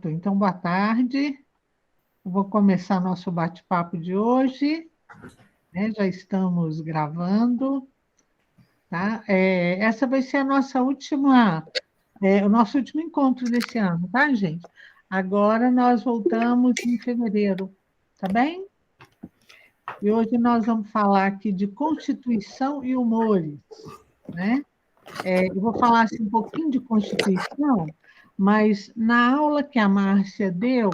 Pronto, então boa tarde. Eu vou começar nosso bate-papo de hoje, né? Já estamos gravando, tá? Essa vai ser a nossa última, o nosso último encontro desse ano, tá, gente? Agora nós voltamos em fevereiro, tá bem? E hoje nós vamos falar aqui de Constituição e humores, né? Eu vou falar assim, um pouquinho de Constituição, mas na aula que a Márcia deu,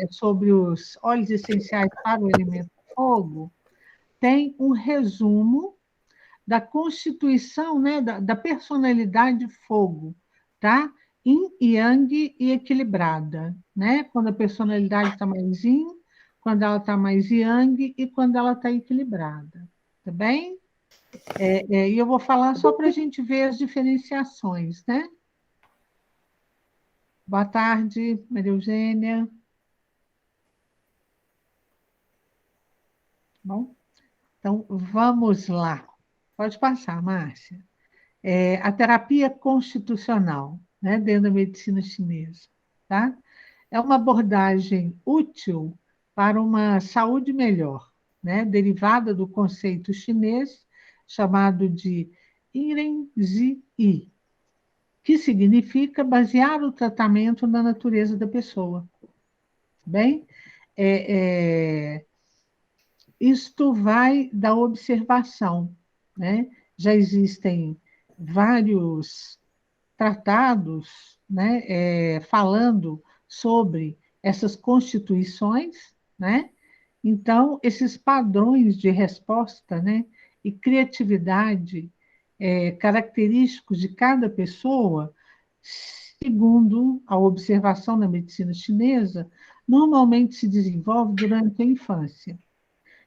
sobre os óleos essenciais para o elemento fogo, tem um resumo da constituição, né, da personalidade fogo, tá? Yin, yang e equilibrada, né? Quando a personalidade está mais yin, quando ela está mais yang e quando ela está equilibrada, tá bem? E eu vou falar só para a gente ver as diferenciações, né? Boa tarde, Maria Eugênia. Bom, então vamos lá. Pode passar, Márcia. A terapia constitucional, né, dentro da medicina chinesa, tá? É uma abordagem útil para uma saúde melhor, né, derivada do conceito chinês chamado de Iren-Zi Yi, que significa basear o tratamento na natureza da pessoa. Bem, é, é, isto vai da observação, né? Já existem vários tratados, né, falando sobre essas constituições, né? Então, esses padrões de resposta, né, e criatividade característicos de cada pessoa, segundo a observação na medicina chinesa, normalmente se desenvolve durante a infância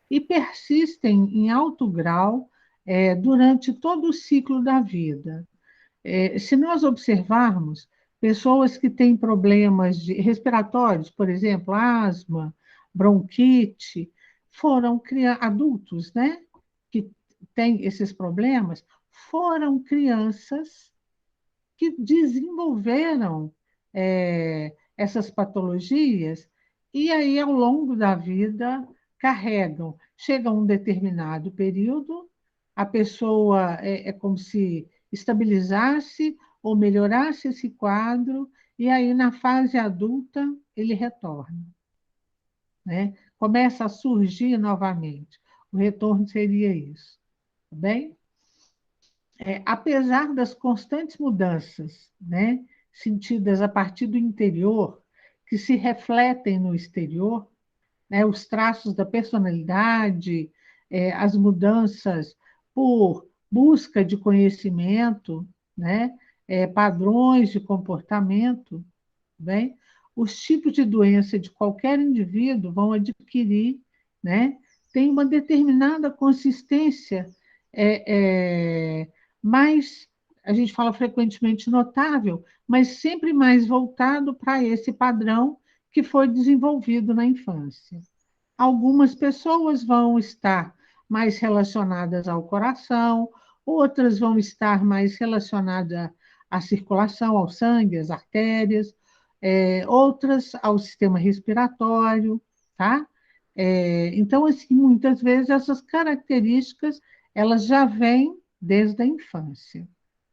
e persistem em alto grau durante todo o ciclo da vida. Se nós observarmos pessoas que têm problemas respiratórios, por exemplo, asma, bronquite, foram adultos, né, que têm esses problemas, foram crianças que desenvolveram essas patologias e aí, ao longo da vida, carregam. Chega um determinado período, a pessoa é como se estabilizasse ou melhorasse esse quadro, e aí, na fase adulta, ele retorna, né? Começa a surgir novamente. O retorno seria isso, tá bem? Apesar das constantes mudanças, né, sentidas a partir do interior, que se refletem no exterior, né, os traços da personalidade, as mudanças por busca de conhecimento, né, padrões de comportamento, bem, os tipos de doença de qualquer indivíduo vão adquirir, né, tem uma determinada consistência mais, a gente fala frequentemente notável, mas sempre mais voltado para esse padrão que foi desenvolvido na infância. Algumas pessoas vão estar mais relacionadas ao coração, outras vão estar mais relacionadas à circulação, ao sangue, às artérias, outras ao sistema respiratório, tá? Então, assim, muitas vezes essas características elas já vêm desde a infância.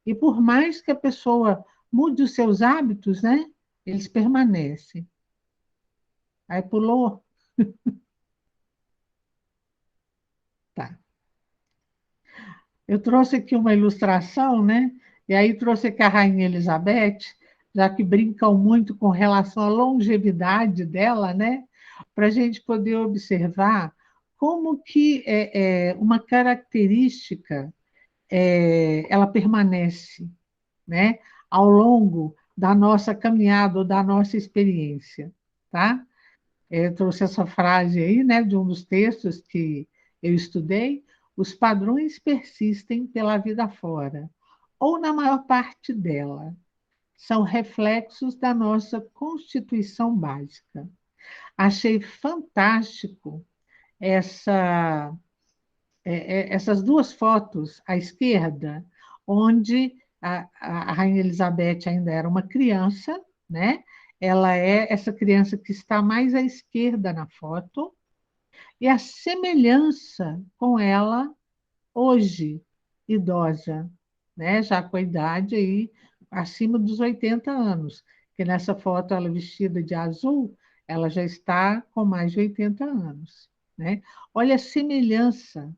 E por mais que a pessoa mude os seus hábitos, né, eles permanecem. Aí pulou? Tá. Eu trouxe aqui uma ilustração, né? E aí trouxe aqui a Rainha Elizabeth, já que brincam muito com relação à longevidade dela, né? Para a gente poder observar como que uma característica ela permanece, né? Ao longo da nossa caminhada ou da nossa experiência, tá? Eu trouxe essa frase aí, né, de um dos textos que eu estudei. Os padrões persistem pela vida fora, ou na maior parte dela. São reflexos da nossa constituição básica. Achei fantástico essa, essas duas fotos à esquerda, onde a Rainha Elizabeth ainda era uma criança, né? ela é essa criança que está mais à esquerda na foto, e a semelhança com ela hoje, idosa, né? Já com a idade aí acima dos 80 anos, que nessa foto ela vestida de azul, ela já está com mais de 80 anos, né? Olha a semelhança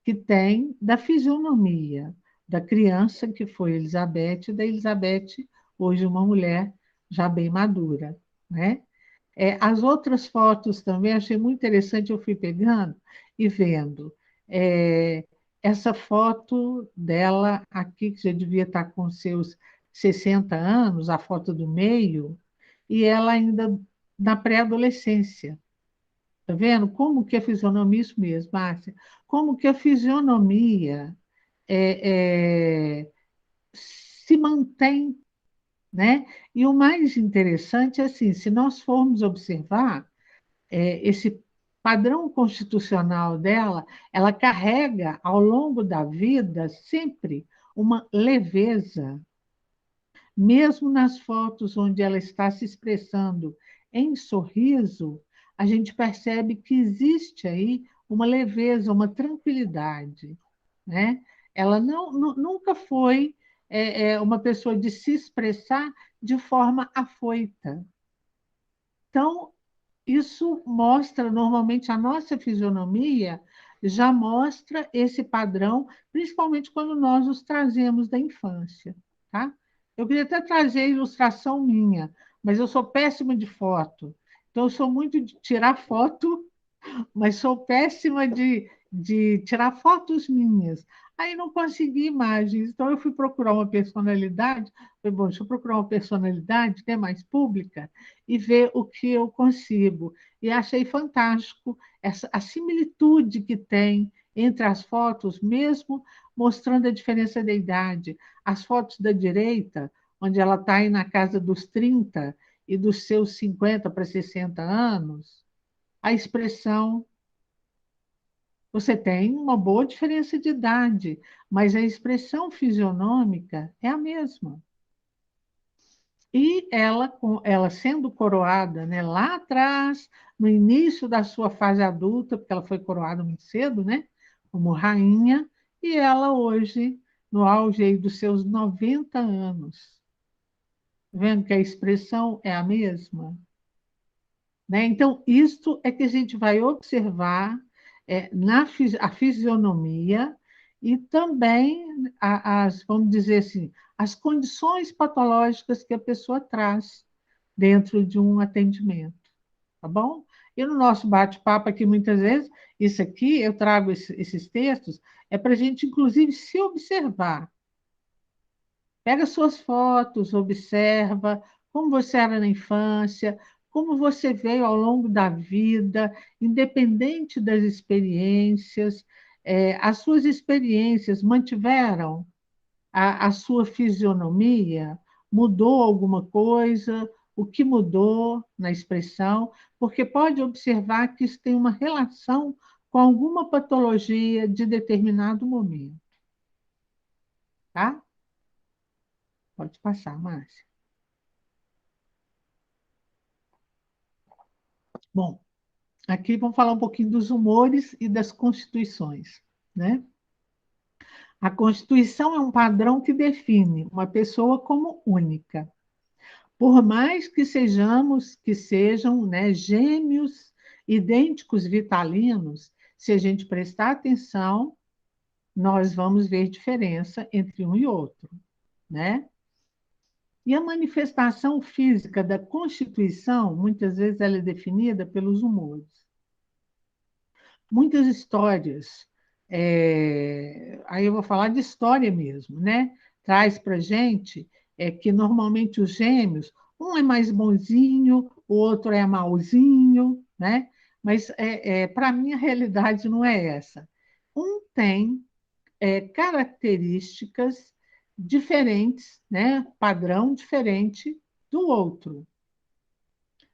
que tem da fisionomia da criança que foi Elizabeth, e da Elizabeth, hoje uma mulher já bem madura, né? As outras fotos também achei muito interessante, eu fui pegando e vendo. É, essa foto dela aqui, que já devia estar com seus 60 anos, a foto do meio, e ela ainda na pré-adolescência. Tá vendo? Como que a fisionomia, isso mesmo, Márcia, como que a fisionomia se mantém, né? E o mais interessante é assim, se nós formos observar, esse padrão constitucional dela, ela carrega ao longo da vida sempre uma leveza, mesmo nas fotos onde ela está se expressando em sorriso, a gente percebe que existe aí uma leveza, uma tranquilidade, né? Ela nunca foi uma pessoa de se expressar de forma afoita. Então, isso mostra, normalmente, a nossa fisionomia já mostra esse padrão, principalmente quando nós os trazemos da infância, tá? Eu queria até trazer a ilustração minha, mas eu sou péssima de foto. Então, eu sou muito de tirar foto, mas sou péssima de tirar fotos minhas. Aí não consegui imagens, então eu fui procurar uma personalidade. Falei, bom, deixa eu procurar uma personalidade que é mais pública e ver o que eu consigo. E achei fantástico a similitude que tem entre as fotos, mesmo mostrando a diferença da idade. As fotos da direita, onde ela está aí na casa dos 30 e dos seus 50 para 60 anos, a expressão, você tem uma boa diferença de idade, mas a expressão fisionômica é a mesma. E ela sendo coroada, né, lá atrás, no início da sua fase adulta, porque ela foi coroada muito cedo, né, como rainha, e ela hoje, no auge aí dos seus 90 anos, vendo que a expressão é a mesma? Né? Então, isto é que a gente vai observar a fisionomia e também vamos dizer assim, as condições patológicas que a pessoa traz dentro de um atendimento, tá bom? E no nosso bate-papo aqui, muitas vezes, isso aqui, eu trago esses textos, é para a gente, inclusive, se observar. Pega suas fotos, observa como você era na infância, como você veio ao longo da vida, independente das experiências. As suas experiências mantiveram a sua fisionomia? Mudou alguma coisa? O que mudou na expressão? Porque pode observar que isso tem uma relação com alguma patologia de determinado momento, tá? Pode passar, Márcia. Bom, aqui vamos falar um pouquinho dos humores e das constituições, né? A Constituição é um padrão que define uma pessoa como única. Por mais que sejam, né, gêmeos idênticos vitalinos, se a gente prestar atenção, nós vamos ver diferença entre um e outro, né? E a manifestação física da Constituição, muitas vezes ela é definida pelos humores. Muitas histórias, aí eu vou falar de história mesmo, né? Traz para gente que normalmente os gêmeos, um é mais bonzinho, o outro é mauzinho, né? Mas para mim a realidade não é essa. Um tem características diferentes, né? Padrão diferente do outro.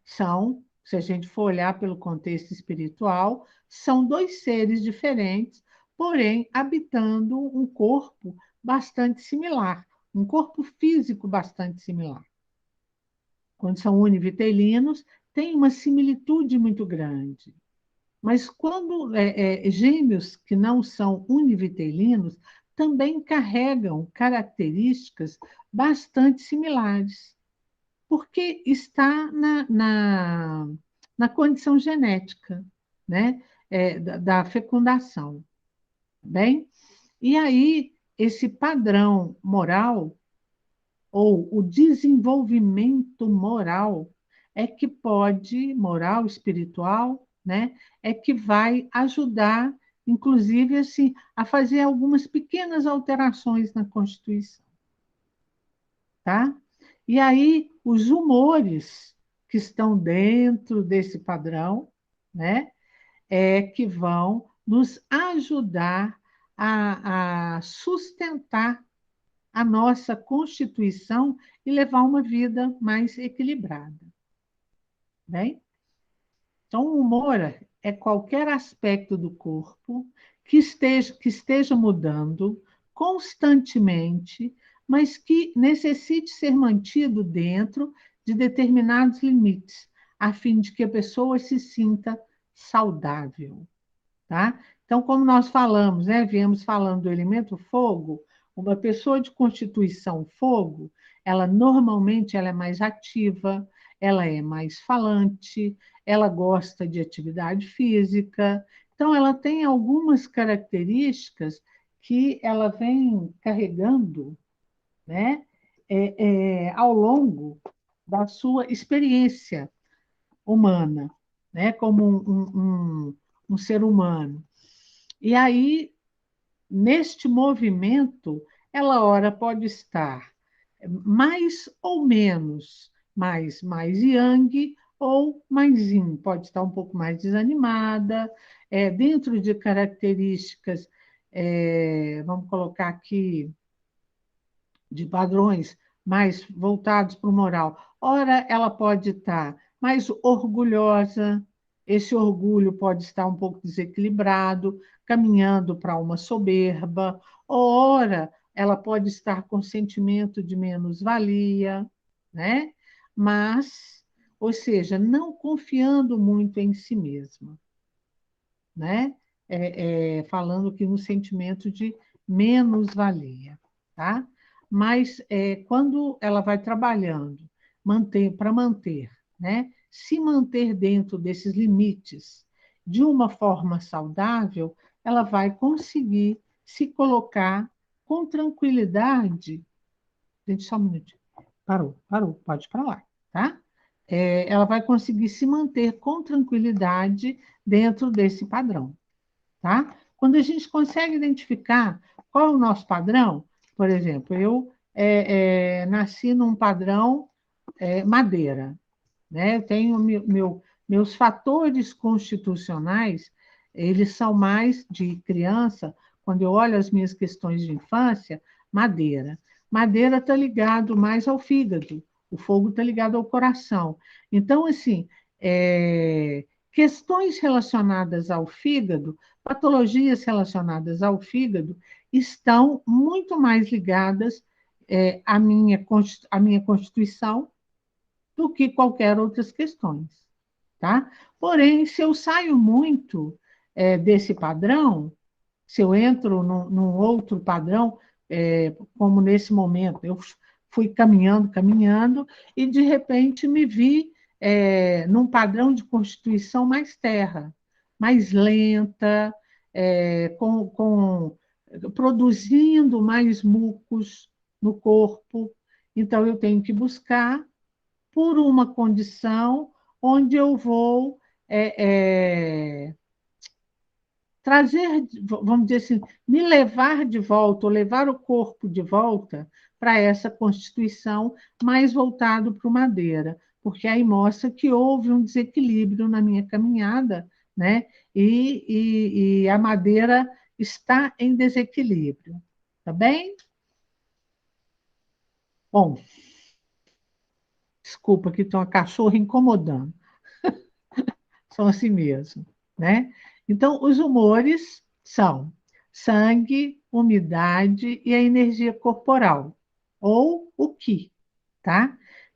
São, se a gente for olhar pelo contexto espiritual, são dois seres diferentes, porém habitando um corpo bastante similar, um corpo físico bastante similar. quando são univitelinos, têm uma similitude muito grande. Mas quando gêmeos que não são univitelinos também carregam características bastante similares, porque está na condição genética, né? Da fecundação. Bem, e aí esse padrão moral ou o desenvolvimento moral é que pode, moral, espiritual, né, é que vai ajudar, inclusive, assim, a fazer algumas pequenas alterações na Constituição, tá? E aí, os humores que estão dentro desse padrão, né, que vão nos ajudar a sustentar a nossa Constituição e levar uma vida mais equilibrada. Bem? Então, o humor é qualquer aspecto do corpo que esteja mudando constantemente, mas que necessite ser mantido dentro de determinados limites, a fim de que a pessoa se sinta saudável. Tá? Então, como nós falamos, né, viemos falando do elemento fogo, uma pessoa de constituição fogo, ela normalmente ela é mais ativa, ela é mais falante, ela gosta de atividade física. Então, ela tem algumas características que ela vem carregando, né, ao longo da sua experiência humana, né, como um ser humano. E aí, neste movimento, ela ora pode estar mais ou menos, mais yang ou mais yin, pode estar um pouco mais desanimada, dentro de características, vamos colocar aqui, de padrões mais voltados para o moral. Ora, ela pode estar mais orgulhosa, esse orgulho pode estar um pouco desequilibrado, caminhando para uma soberba, ora, ela pode estar com sentimento de menos-valia, né? Mas, ou seja, não confiando muito em si mesma, né? Falando que no sentimento de menos-valia, tá? Mas quando ela vai trabalhando, para manter, né? Se manter dentro desses limites de uma forma saudável, ela vai conseguir se colocar com tranquilidade. Gente, só um minutinho. Parou, pode ir para lá, tá? Ela vai conseguir se manter com tranquilidade dentro desse padrão. Tá? Quando a gente consegue identificar qual é o nosso padrão, por exemplo, eu nasci num padrão madeira, né? Eu tenho meus fatores constitucionais, eles são mais de criança, quando eu olho as minhas questões de infância, madeira. Madeira está ligado mais ao fígado, o fogo está ligado ao coração. Então, assim, questões relacionadas ao fígado, patologias relacionadas ao fígado, estão muito mais ligadas à minha constituição do que qualquer outras questões, tá? Porém, se eu saio muito desse padrão, se eu entro num outro padrão, como nesse momento, eu fui caminhando, e de repente me vi num padrão de constituição mais terra, mais lenta, produzindo mais mucos no corpo. Então, eu tenho que buscar por uma condição onde eu vou trazer, vamos dizer assim, me levar de volta, ou levar o corpo de volta para essa constituição mais voltado para o madeira, porque aí mostra que houve um desequilíbrio na minha caminhada, né? E a madeira está em desequilíbrio, tá bem? Bom, desculpa que tem uma cachorra incomodando. São assim mesmo, né? Então, os humores são sangue, umidade e a energia corporal, ou o Ki, tá?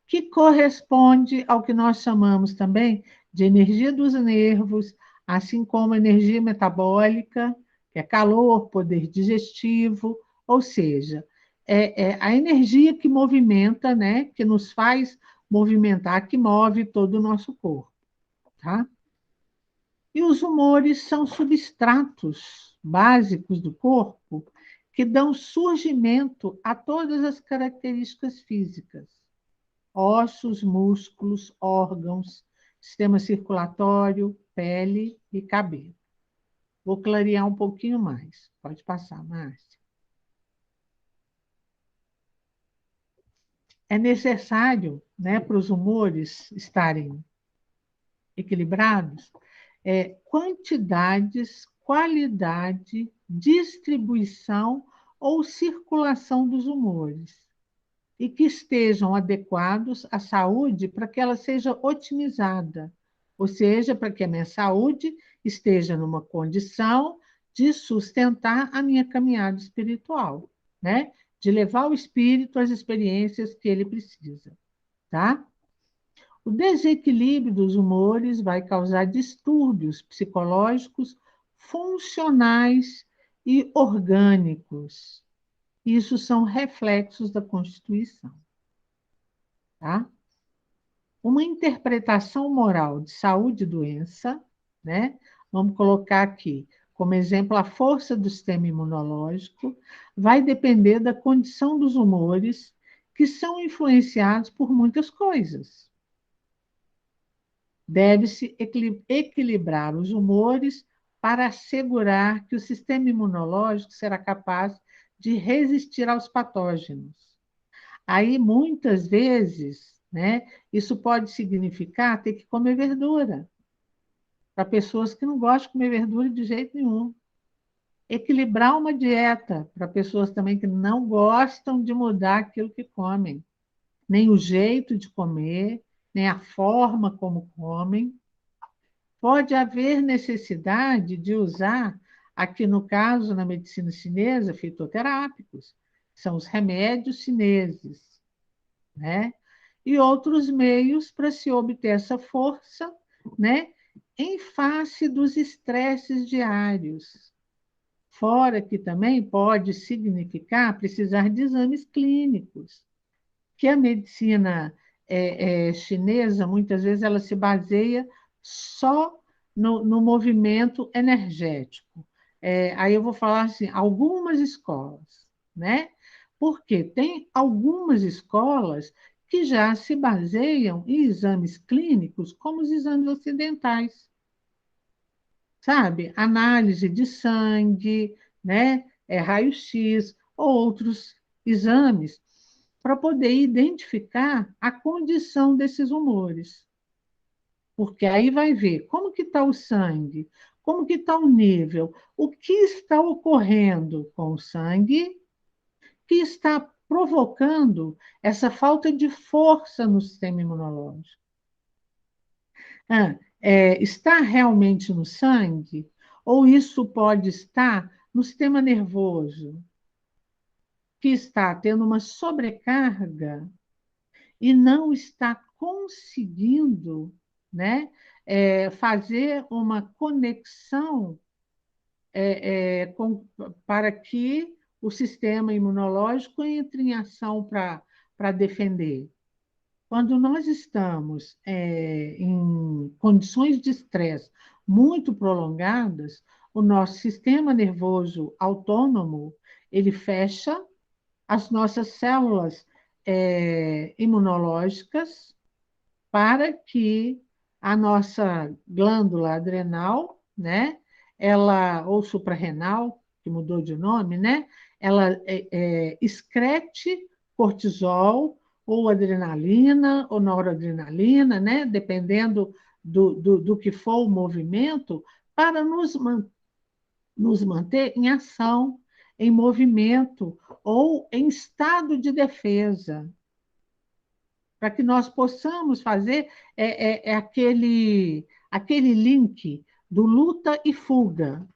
que corresponde ao que nós chamamos também de energia dos nervos, assim como energia metabólica, que é calor, poder digestivo, ou seja, é a energia que movimenta, né, que nos faz movimentar, que move todo o nosso corpo, tá? E os humores são substratos básicos do corpo que dão surgimento a todas as características físicas, ossos, músculos, órgãos, sistema circulatório, pele e cabelo. Vou clarear um pouquinho mais. Pode passar, Márcia. É necessário, né, para os humores estarem equilibrados, quantidades, qualidade, distribuição ou circulação dos humores e que estejam adequados à saúde para que ela seja otimizada, ou seja, para que a minha saúde esteja numa condição de sustentar a minha caminhada espiritual, né? De levar o espírito às experiências que ele precisa, tá? O desequilíbrio dos humores vai causar distúrbios psicológicos, funcionais e orgânicos. Isso são reflexos da Constituição. Tá? Uma interpretação moral de saúde e doença, né? Vamos colocar aqui como exemplo a força do sistema imunológico, vai depender da condição dos humores, que são influenciados por muitas coisas. Deve-se equilibrar os humores para assegurar que o sistema imunológico será capaz de resistir aos patógenos. Aí, muitas vezes, né, isso pode significar ter que comer verdura, para pessoas que não gostam de comer verdura de jeito nenhum. Equilibrar uma dieta para pessoas também que não gostam de mudar aquilo que comem, nem o jeito de comer, nem a forma como comem. Pode haver necessidade de usar, aqui no caso, na medicina chinesa, fitoterápicos, são os remédios chineses, né? E outros meios para se obter essa força, né? Em face dos estresses diários. Fora que também pode significar precisar de exames clínicos, que a medicina chinesa, muitas vezes, ela se baseia só no movimento energético. Aí eu vou falar assim, algumas escolas, né? Porque tem algumas escolas que já se baseiam em exames clínicos como os exames ocidentais, sabe? Análise de sangue, né? Raio-x, outros exames, para poder identificar a condição desses humores. Porque aí vai ver como que está o sangue, como que está o nível, o que está ocorrendo com o sangue, que está provocando essa falta de força no sistema imunológico. Está realmente no sangue? Ou isso pode estar no sistema nervoso, que está tendo uma sobrecarga e não está conseguindo, né, fazer uma conexão para que o sistema imunológico entre em ação para defender. Quando nós estamos em condições de estresse muito prolongadas, o nosso sistema nervoso autônomo ele fecha as nossas células imunológicas para que a nossa glândula adrenal, né, ela, ou suprarrenal, que mudou de nome, né, ela excrete cortisol, ou adrenalina, ou noradrenalina, né, dependendo do que for o movimento, para nos manter em ação, em movimento ou em estado de defesa, para que nós possamos fazer aquele link do luta e fuga.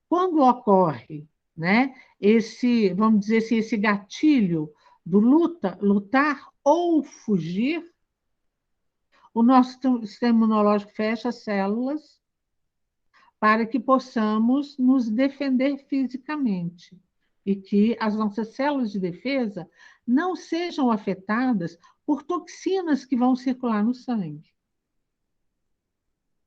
Quando ocorre, né, vamos dizer assim, esse gatilho do lutar ou fugir, o nosso sistema imunológico fecha as células para que possamos nos defender fisicamente e que as nossas células de defesa não sejam afetadas por toxinas que vão circular no sangue.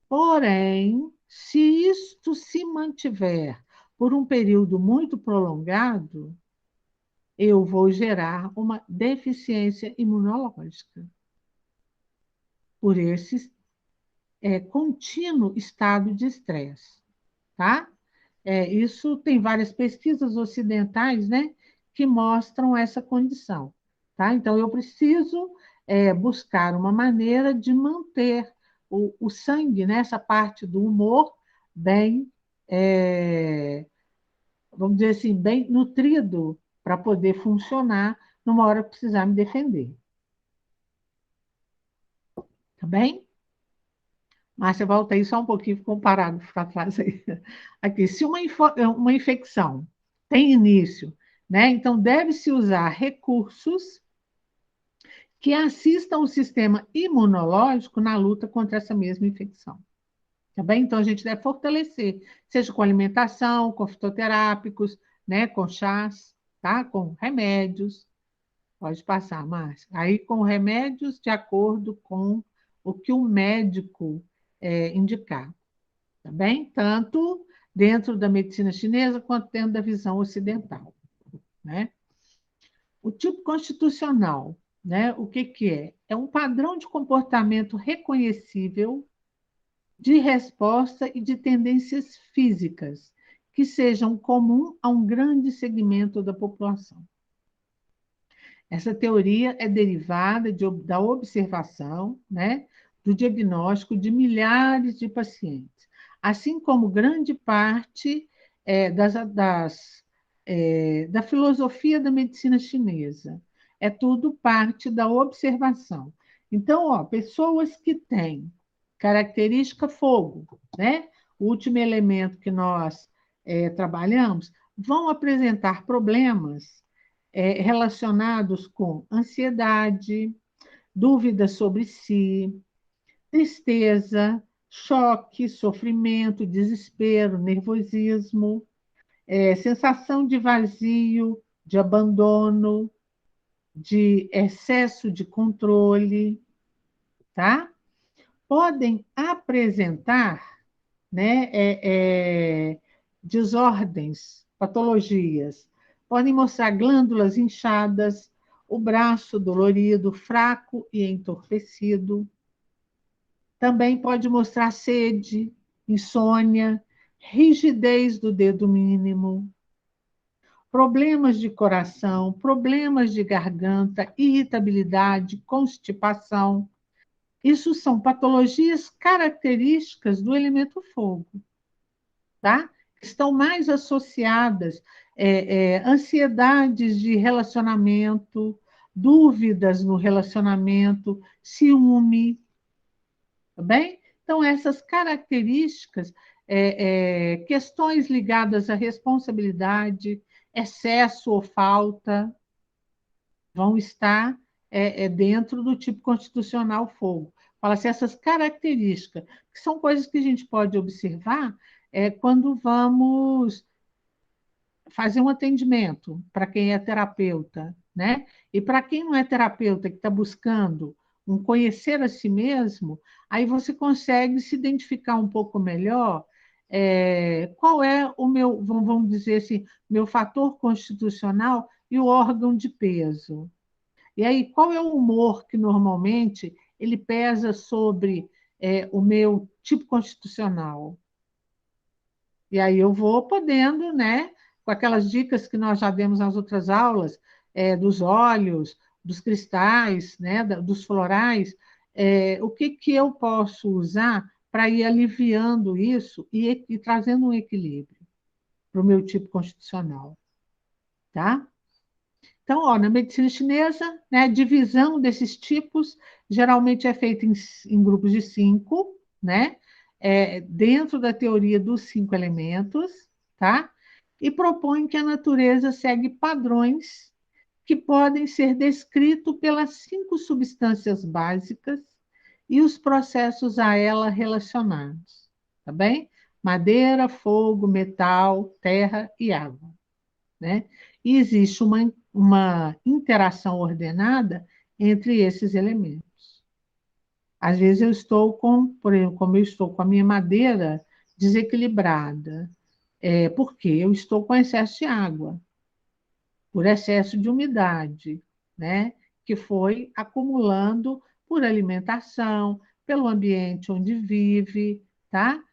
Porém, se isto se mantiver por um período muito prolongado, eu vou gerar uma deficiência imunológica por esse contínuo estado de estresse, tá? Isso tem várias pesquisas ocidentais, né, que mostram essa condição, tá? Então, eu preciso buscar uma maneira de manter o sangue, né, essa parte do humor, bem, vamos dizer assim, bem nutrido para poder funcionar numa hora que precisar me defender. Tá bem? Márcia, volta aí só um pouquinho, ficou parado para trás aí. Aqui, se uma infecção tem início, né? Então deve-se usar recursos que assistam o sistema imunológico na luta contra essa mesma infecção. Tá bem? Então a gente deve fortalecer, seja com alimentação, com fitoterápicos, né? Com chás, tá? Com remédios. Pode passar, Márcia. Aí com remédios de acordo com o que o médico indicar. Tá bem? Tanto dentro da medicina chinesa quanto dentro da visão ocidental, né? O tipo constitucional, né? O que que é? É um padrão de comportamento reconhecível de resposta e de tendências físicas que sejam comum a um grande segmento da população. Essa teoria é derivada da observação, né, do diagnóstico de milhares de pacientes, assim como grande parte da filosofia da medicina chinesa. É tudo parte da observação. Então, ó, pessoas que têm característica fogo, né, o último elemento que nós trabalhamos, vão apresentar problemas relacionados com ansiedade, dúvidas sobre si, tristeza, choque, sofrimento, desespero, nervosismo, sensação de vazio, de abandono, de excesso de controle, tá? Podem apresentar, né, desordens, patologias. Podem mostrar glândulas inchadas, o braço dolorido, fraco e entorpecido. Também pode mostrar sede, insônia, rigidez do dedo mínimo, problemas de coração, problemas de garganta, irritabilidade, constipação. Isso são patologias características do elemento fogo, tá? Estão mais associadas ansiedades de relacionamento, dúvidas no relacionamento, ciúme, tá bem? Então, essas características, questões ligadas à responsabilidade, excesso ou falta, vão estar dentro do tipo constitucional fogo. Fala assim, essas características, que são coisas que a gente pode observar quando vamos fazer um atendimento para quem é terapeuta, né? E para quem não é terapeuta, que está buscando um conhecer a si mesmo, aí você consegue se identificar um pouco melhor qual é o meu, vamos dizer assim, meu fator constitucional e o órgão de peso. E aí, qual é o humor que normalmente ele pesa sobre o meu tipo constitucional? E aí eu vou podendo, né, com aquelas dicas que nós já demos nas outras aulas, dos óleos, dos cristais, né, dos florais, o que, que eu posso usar para ir aliviando isso e trazendo um equilíbrio para o meu tipo constitucional, tá? Então, ó, na medicina chinesa, né, a divisão desses tipos geralmente é feita em grupos de 5, né? Dentro da teoria dos 5 elementos, tá? E propõe que a natureza segue padrões que podem ser descritos pelas 5 substâncias básicas e os processos a ela relacionados, tá bem? Madeira, fogo, metal, terra e água, né? E existe uma interação ordenada entre esses elementos. Às vezes eu estou com, por exemplo, como eu estou com a minha madeira desequilibrada, porque eu estou com excesso de água, por excesso de umidade, né? Que foi acumulando por alimentação, pelo ambiente onde vive, tá?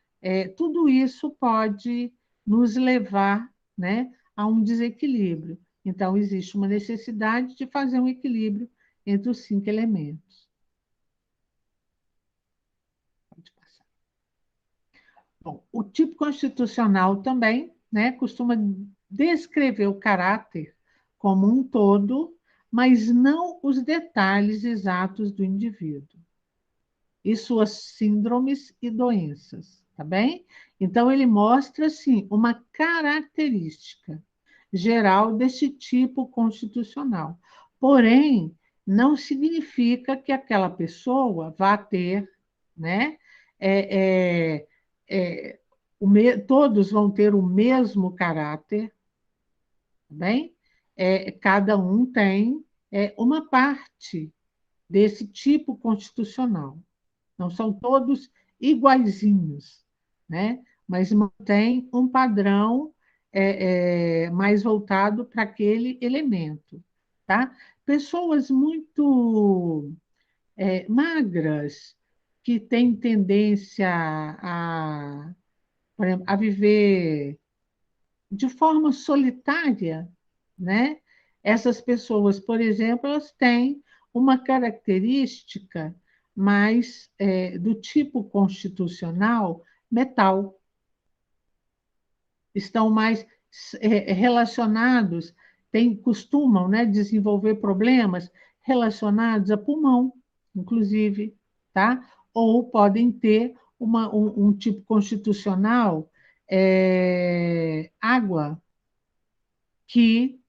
Tudo isso pode nos levar, né, a um desequilíbrio. Então, existe uma necessidade de fazer um equilíbrio entre os 5 elementos. Pode passar. Bom, o tipo constitucional também, né, costuma descrever o caráter como um todo, mas não os detalhes exatos do indivíduo e suas síndromes e doenças, tá bem? Então, ele mostra, assim, uma característica geral desse tipo constitucional. Porém, não significa que aquela pessoa vá ter, né? É, é, todos vão ter o mesmo caráter, tá bem? Cada um tem uma parte desse tipo constitucional. Não são todos iguaizinhos, né? Mas mantém um padrão mais voltado para aquele elemento, tá? Pessoas muito magras, que têm tendência por exemplo, a viver de forma solitária, né? Essas pessoas, por exemplo, elas têm uma característica mais do tipo constitucional metal, estão mais relacionados, costumam, né, desenvolver problemas relacionados a pulmão, inclusive, tá? Ou podem ter um tipo constitucional água, que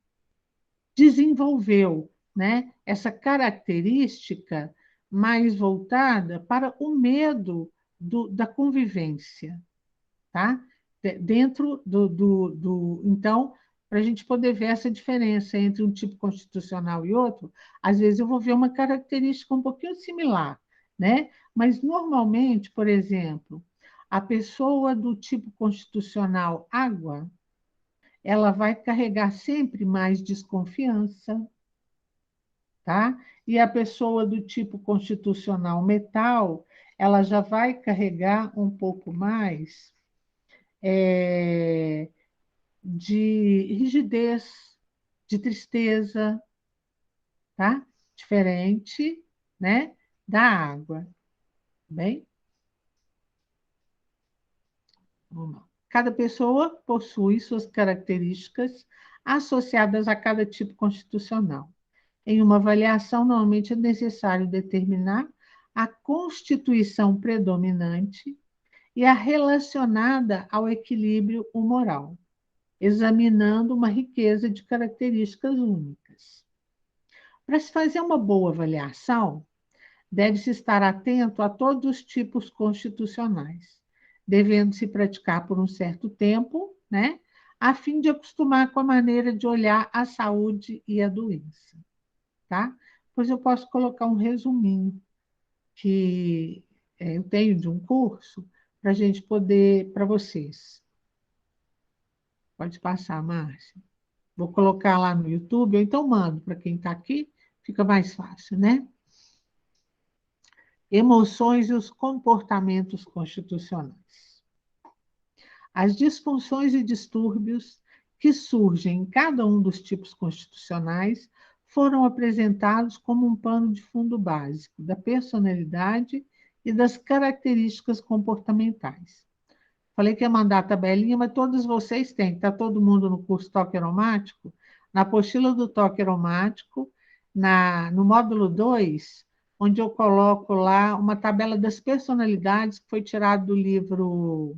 desenvolveu, né, essa característica mais voltada para o medo da convivência, tá? Dentro então, para a gente poder ver essa diferença entre um tipo constitucional e outro, às vezes eu vou ver uma característica um pouquinho similar, né? Mas normalmente, por exemplo, a pessoa do tipo constitucional água, ela vai carregar sempre mais desconfiança, tá? E a pessoa do tipo constitucional metal, ela já vai carregar um pouco mais é, de rigidez, de tristeza, tá? Diferente, né, da água, bem? Vamos lá. Cada pessoa possui suas características associadas a cada tipo constitucional. Em uma avaliação, normalmente é necessário determinar a constituição predominante e a relacionada ao equilíbrio humoral, examinando uma riqueza de características únicas. Para se fazer uma boa avaliação, deve-se estar atento a todos os tipos constitucionais, devendo-se praticar por um certo tempo, né, a fim de acostumar com a maneira de olhar a saúde e a doença, tá? Pois eu posso colocar um resuminho que eu tenho de um curso para a gente poder, para vocês. Pode passar, Márcia. Vou colocar lá no YouTube, ou então mando para quem está aqui, fica mais fácil, né? Emoções e os comportamentos constitucionais. As disfunções e distúrbios que surgem em cada um dos tipos constitucionais foram apresentados como um pano de fundo básico da personalidade e das características comportamentais. Falei que ia mandar a tabelinha, mas todos vocês têm. Está todo mundo no curso Toque Aromático? Na apostila do Toque Aromático, no módulo 2, onde eu coloco lá uma tabela das personalidades que foi tirado do livro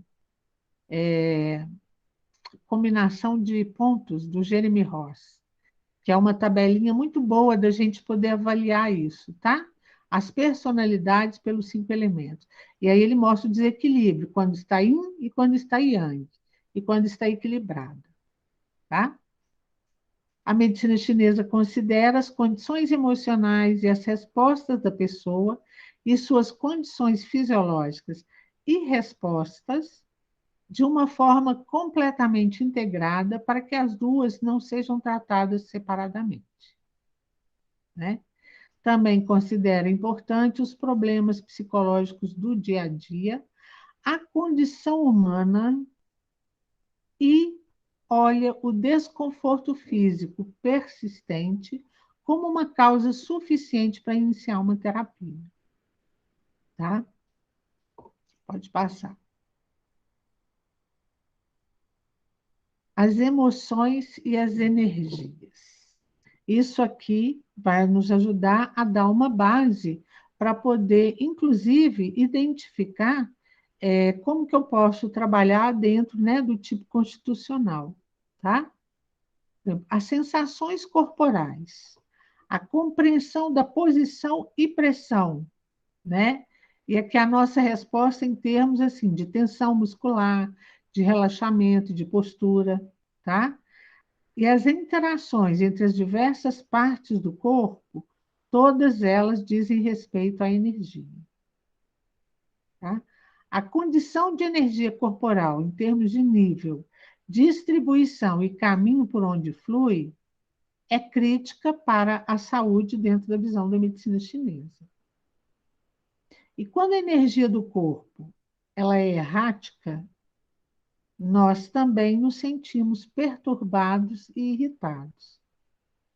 Combinação de Pontos, do Jeremy Ross. que é uma tabelinha muito boa da gente poder avaliar isso, tá? As personalidades pelos 5 elementos. E aí ele mostra o desequilíbrio, quando está yin e quando está yang, e quando está equilibrado, tá? A medicina chinesa considera as condições emocionais e as respostas da pessoa e suas condições fisiológicas e respostas de uma forma completamente integrada para que as duas não sejam tratadas separadamente, né? Também considera importante os problemas psicológicos do dia a dia, a condição humana e olha o desconforto físico persistente como uma causa suficiente para iniciar uma terapia, tá? Pode passar. As emoções e as energias. Isso aqui vai nos ajudar a dar uma base para poder, inclusive, identificar como que eu posso trabalhar dentro, né, do tipo constitucional, tá? As sensações corporais, a compreensão da posição e pressão, né? E aqui a nossa resposta em termos assim de tensão muscular, de relaxamento, de postura, tá? E as interações entre as diversas partes do corpo, todas elas dizem respeito à energia, tá? A condição de energia corporal, em termos de nível, distribuição e caminho por onde flui, é crítica para a saúde dentro da visão da medicina chinesa. E quando a energia do corpo ela é errática, nós também nos sentimos perturbados e irritados.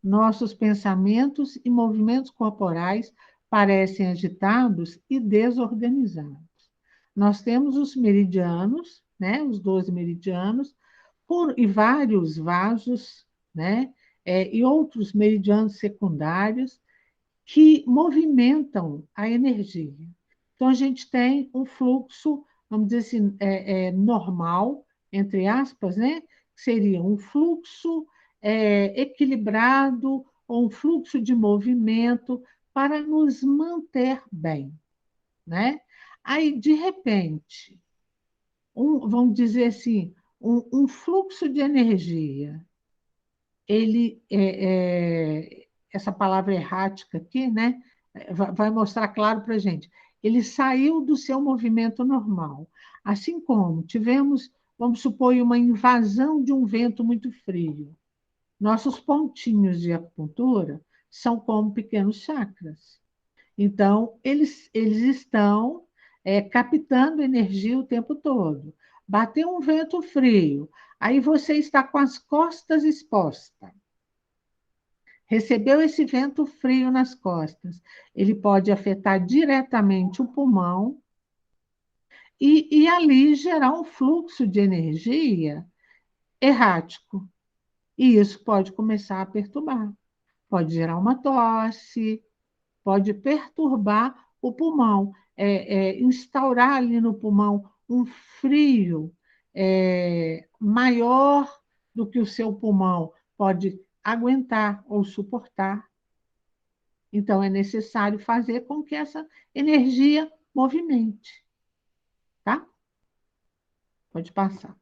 Nossos pensamentos e movimentos corporais parecem agitados e desorganizados. Nós temos os meridianos, né, os 12 meridianos, e vários vasos, né, e outros meridianos secundários que movimentam a energia. Então, a gente tem um fluxo, vamos dizer assim, normal, entre aspas, né? Que seria um fluxo equilibrado ou um fluxo de movimento para nos manter bem, né? Aí, de repente, vamos dizer assim, um fluxo de energia, essa palavra errática aqui, né? Vai mostrar claro para a gente. Ele saiu do seu movimento normal. Assim como tivemos, vamos supor, uma invasão de um vento muito frio. Nossos pontinhos de acupuntura são como pequenos chakras. Então, eles estão captando energia o tempo todo. Bateu um vento frio, aí você está com as costas expostas. Recebeu esse vento frio nas costas. Ele pode afetar diretamente o pulmão e ali gerar um fluxo de energia errático. E isso pode começar a perturbar. Pode gerar uma tosse, pode perturbar o pulmão, instaurar ali no pulmão um frio maior do que o seu pulmão pode aguentar ou suportar. Então, é necessário fazer com que essa energia movimente, tá? Pode passar.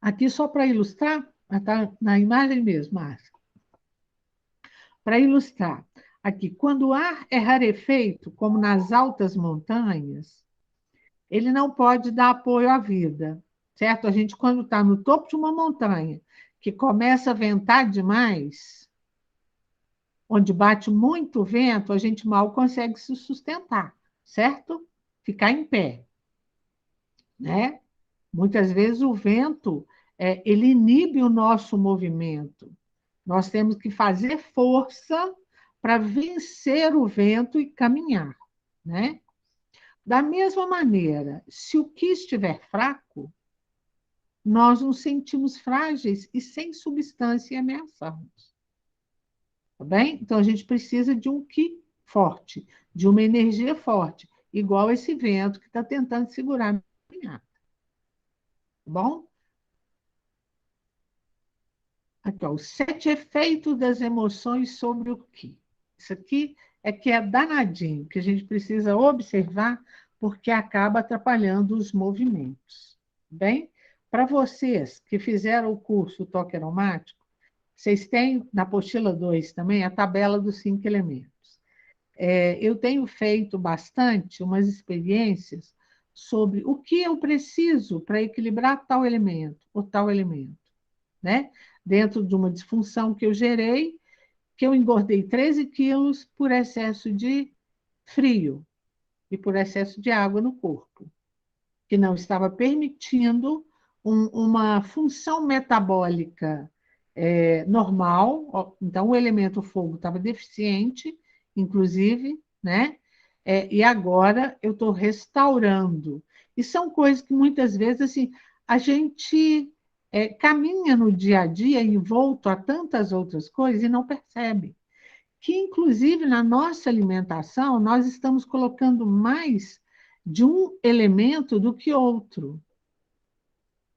Aqui, só para ilustrar, tá na imagem mesmo, Márcia. Para ilustrar, aqui, quando o ar é rarefeito, como nas altas montanhas, ele não pode dar apoio à vida, certo? A gente, quando está no topo de uma montanha, que começa a ventar demais, onde bate muito vento, a gente mal consegue se sustentar, certo? Ficar em pé, né? Muitas vezes o vento, ele inibe o nosso movimento. Nós temos que fazer força para vencer o vento e caminhar, né? Da mesma maneira, se o que estiver fraco, nós nos sentimos frágeis e sem substância e ameaçados. Tá bem? Então, a gente precisa de um ki forte, de uma energia forte, igual esse vento que está tentando segurar a minha, tá bom? Aqui, ó, os 7 efeitos das emoções sobre o Qi. Isso aqui é que é danadinho, que a gente precisa observar, porque acaba atrapalhando os movimentos. Bem, para vocês que fizeram o curso Toque Aromático, vocês têm na apostila 2 também a tabela dos 5 elementos. Eu tenho feito bastante umas experiências sobre o que eu preciso para equilibrar tal elemento ou tal elemento, né? Dentro de uma disfunção que eu gerei, que eu engordei 13 quilos por excesso de frio e por excesso de água no corpo, que não estava permitindo uma função metabólica normal. Então, o elemento fogo estava deficiente, inclusive, né? E agora eu estou restaurando. E são coisas que muitas vezes assim, a gente caminha no dia a dia envolto a tantas outras coisas e não percebe. Que, inclusive, na nossa alimentação, nós estamos colocando mais de um elemento do que outro.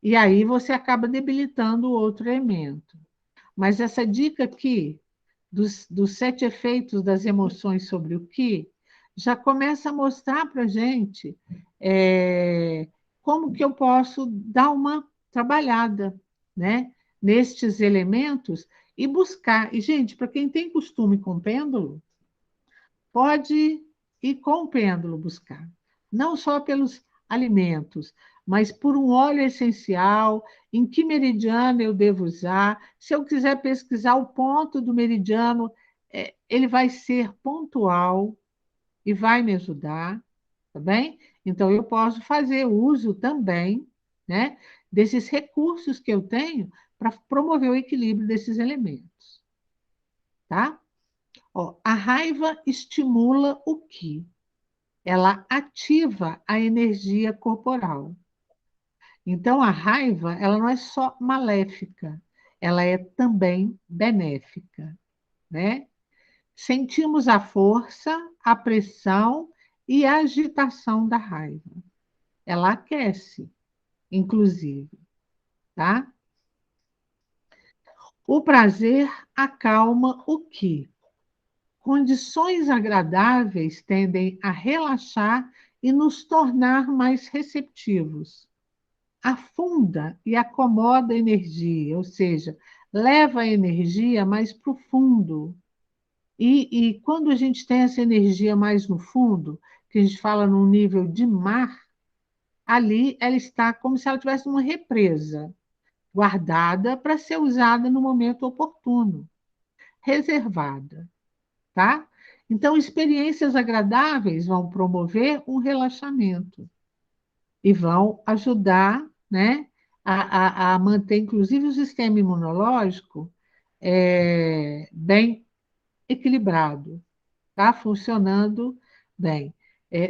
E aí você acaba debilitando o outro elemento. Mas essa dica aqui, dos 7 efeitos das emoções sobre o que, já começa a mostrar para a gente como que eu posso dar uma trabalhada, né, nestes elementos e buscar. E, gente, para quem tem costume com pêndulo, pode ir com o pêndulo buscar, não só pelos alimentos, mas por um óleo essencial, em que meridiano eu devo usar. Se eu quiser pesquisar o ponto do meridiano, ele vai ser pontual e vai me ajudar, tá bem? Então, eu posso fazer uso também, né, desses recursos que eu tenho para promover o equilíbrio desses elementos, tá? Ó, a raiva estimula o Qi, ela ativa a energia corporal. Então, a raiva, ela não é só maléfica, ela é também benéfica, né? Sentimos a força, a pressão e a agitação da raiva. Ela aquece, inclusive, tá? O prazer acalma o Qi. Condições agradáveis tendem a relaxar e nos tornar mais receptivos. Afunda e acomoda a energia, ou seja, leva a energia mais para o fundo. E quando a gente tem essa energia mais no fundo, que a gente fala num nível de mar, ali ela está como se ela tivesse uma represa, guardada para ser usada no momento oportuno, reservada, tá? Então, experiências agradáveis vão promover um relaxamento e vão ajudar, né, a manter, inclusive, o sistema imunológico bem equilibrado, tá? Funcionando bem.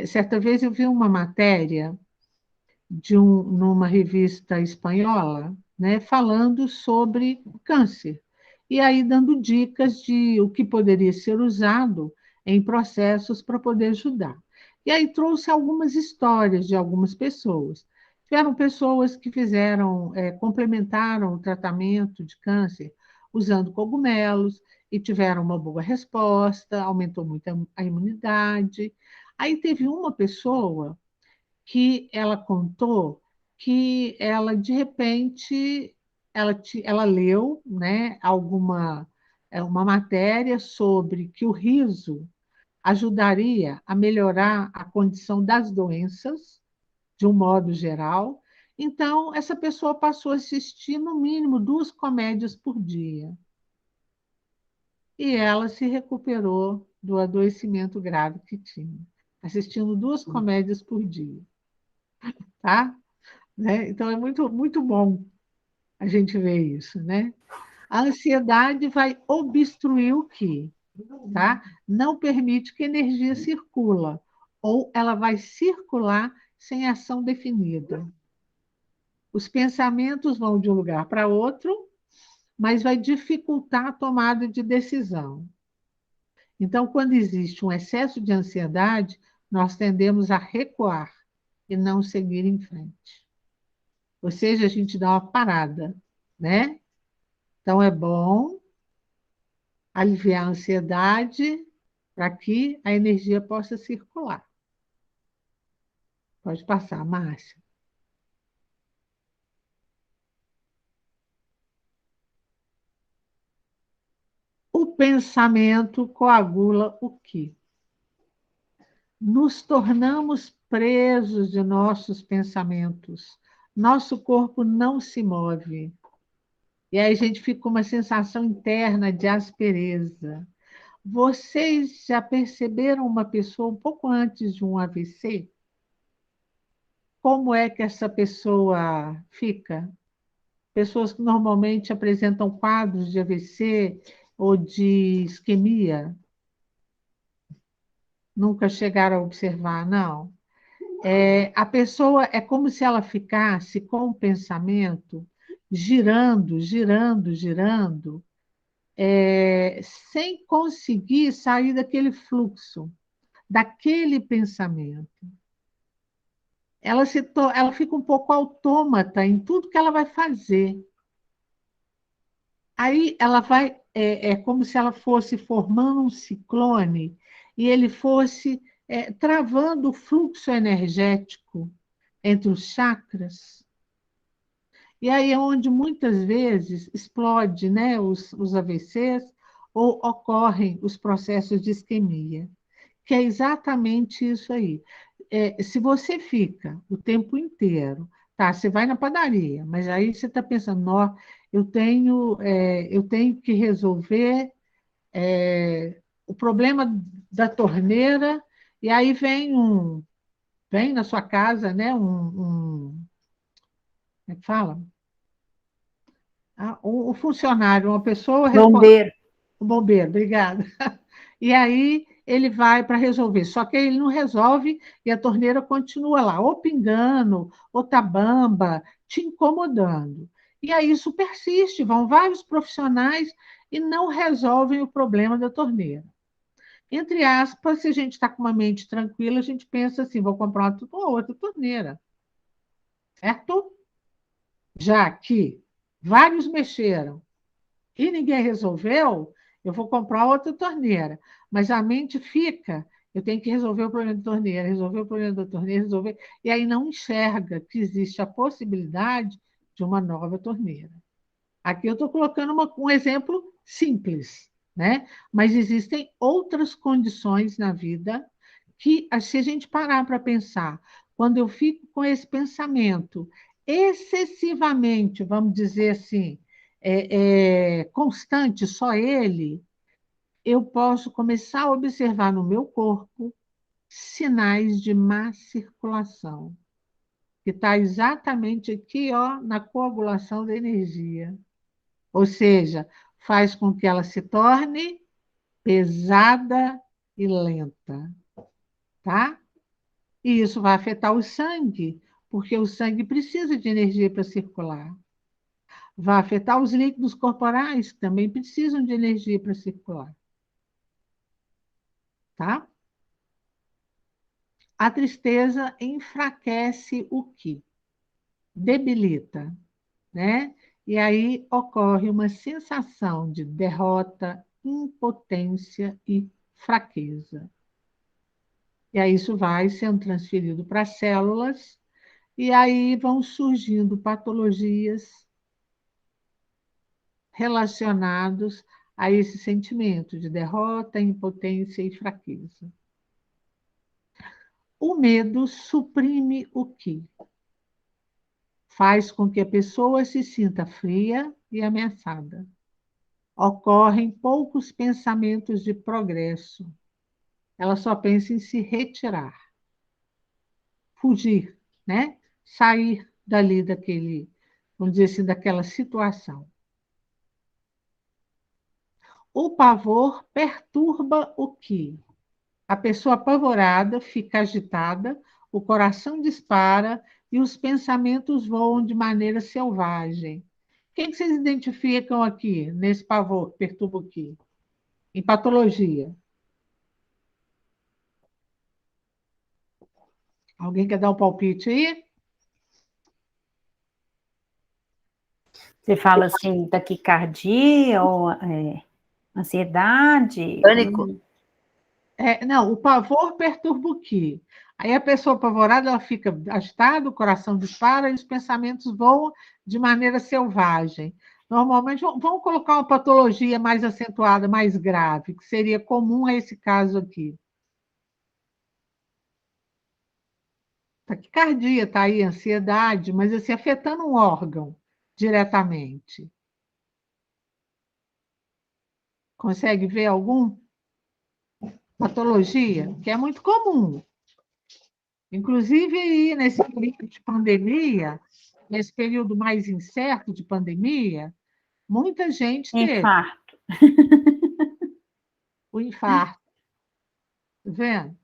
Certa vez eu vi uma matéria numa revista espanhola, né, falando sobre o câncer, e aí dando dicas de o que poderia ser usado em processos para poder ajudar. E aí trouxe algumas histórias de algumas pessoas. Tiveram pessoas que complementaram o tratamento de câncer usando cogumelos e tiveram uma boa resposta, aumentou muito a imunidade. Aí teve uma pessoa que ela contou que ela, de repente, ela leu, né, uma matéria sobre que o riso ajudaria a melhorar a condição das doenças, de um modo geral. Então, essa pessoa passou a assistir, no mínimo, 2 comédias por dia. E ela se recuperou do adoecimento grave que tinha, assistindo 2 comédias por dia, tá? Né? Então, é muito, muito bom a gente ver isso, né? A ansiedade vai obstruir o quê? Tá? Não permite que a energia circula, ou ela vai circular sem ação definida. Os pensamentos vão de um lugar para outro, mas vai dificultar a tomada de decisão. Então, quando existe um excesso de ansiedade, nós tendemos a recuar e não seguir em frente. Ou seja, a gente dá uma parada, né? Então, é bom aliviar a ansiedade para que a energia possa circular. Pode passar, Márcia. O pensamento coagula o quê? Nos tornamos presos de nossos pensamentos. Nosso corpo não se move. E aí a gente fica com uma sensação interna de aspereza. Vocês já perceberam uma pessoa um pouco antes de um AVC? Como é que essa pessoa fica? Pessoas que normalmente apresentam quadros de AVC ou de isquemia, nunca chegaram a observar, não. A pessoa é como se ela ficasse com o pensamento girando, girando, girando, sem conseguir sair daquele fluxo, daquele pensamento. Ela fica um pouco autômata em tudo que ela vai fazer. Aí ela vai, é como se ela fosse formando um ciclone e ele fosse travando o fluxo energético entre os chakras. E aí é onde muitas vezes explode, né, os AVCs ou ocorrem os processos de isquemia, que é exatamente isso aí. Se você fica o tempo inteiro, tá? Você vai na padaria, mas aí você está pensando, ó, eu tenho que resolver o problema da torneira, e aí vem na sua casa, né, como é que fala? O funcionário, uma pessoa responsável, Bombeiro. o bombeiro, obrigada. E aí ele vai para resolver, só que ele não resolve e a torneira continua lá, ou pingando, ou tá bamba, te incomodando. E aí isso persiste, vão vários profissionais e não resolvem o problema da torneira. Entre aspas, se a gente está com uma mente tranquila, a gente pensa assim, vou comprar uma outra torneira, certo? Já que vários mexeram e ninguém resolveu, eu vou comprar outra torneira. Mas a mente fica, eu tenho que resolver o problema da torneira, resolver o problema da torneira, resolver, e aí não enxerga que existe a possibilidade de uma nova torneira. Aqui eu estou colocando um exemplo simples, né? Mas existem outras condições na vida que, se a gente parar para pensar, quando eu fico com esse pensamento excessivamente, vamos dizer assim, constante, só ele, eu posso começar a observar no meu corpo sinais de má circulação, que está exatamente aqui, ó, na coagulação da energia. Ou seja, faz com que ela se torne pesada e lenta, tá? E isso vai afetar o sangue, porque o sangue precisa de energia para circular. Vai afetar os líquidos corporais, que também precisam de energia para circular, tá? A tristeza enfraquece o quê? Debilita, né? E aí ocorre uma sensação de derrota, impotência e fraqueza. E aí isso vai sendo transferido para as células, e aí vão surgindo patologias relacionados a esse sentimento de derrota, impotência e fraqueza. O medo suprime o quê? Faz com que a pessoa se sinta fria e ameaçada. Ocorrem poucos pensamentos de progresso. Ela só pensa em se retirar, fugir, né? Sair dali daquele, vamos dizer assim, daquela situação. O pavor perturba o quê? A pessoa apavorada fica agitada, o coração dispara e os pensamentos voam de maneira selvagem. O que vocês identificam aqui, nesse pavor que perturba o quê? Em patologia. Alguém quer dar um palpite aí? Você fala assim, taquicardia ou ansiedade? Pânico? Não, o pavor perturba o quê? Aí a pessoa apavorada, ela fica agitada, o coração dispara e os pensamentos voam de maneira selvagem. Normalmente, vamos colocar uma patologia mais acentuada, mais grave, que seria comum a esse caso aqui. Taquicardia, tá aí, ansiedade, mas assim, afetando um órgão diretamente. Consegue ver alguma patologia? Que é muito comum. Inclusive, aí, nesse período de pandemia, nesse período mais incerto de pandemia, muita gente teve Infarto. o infarto, tá vendo?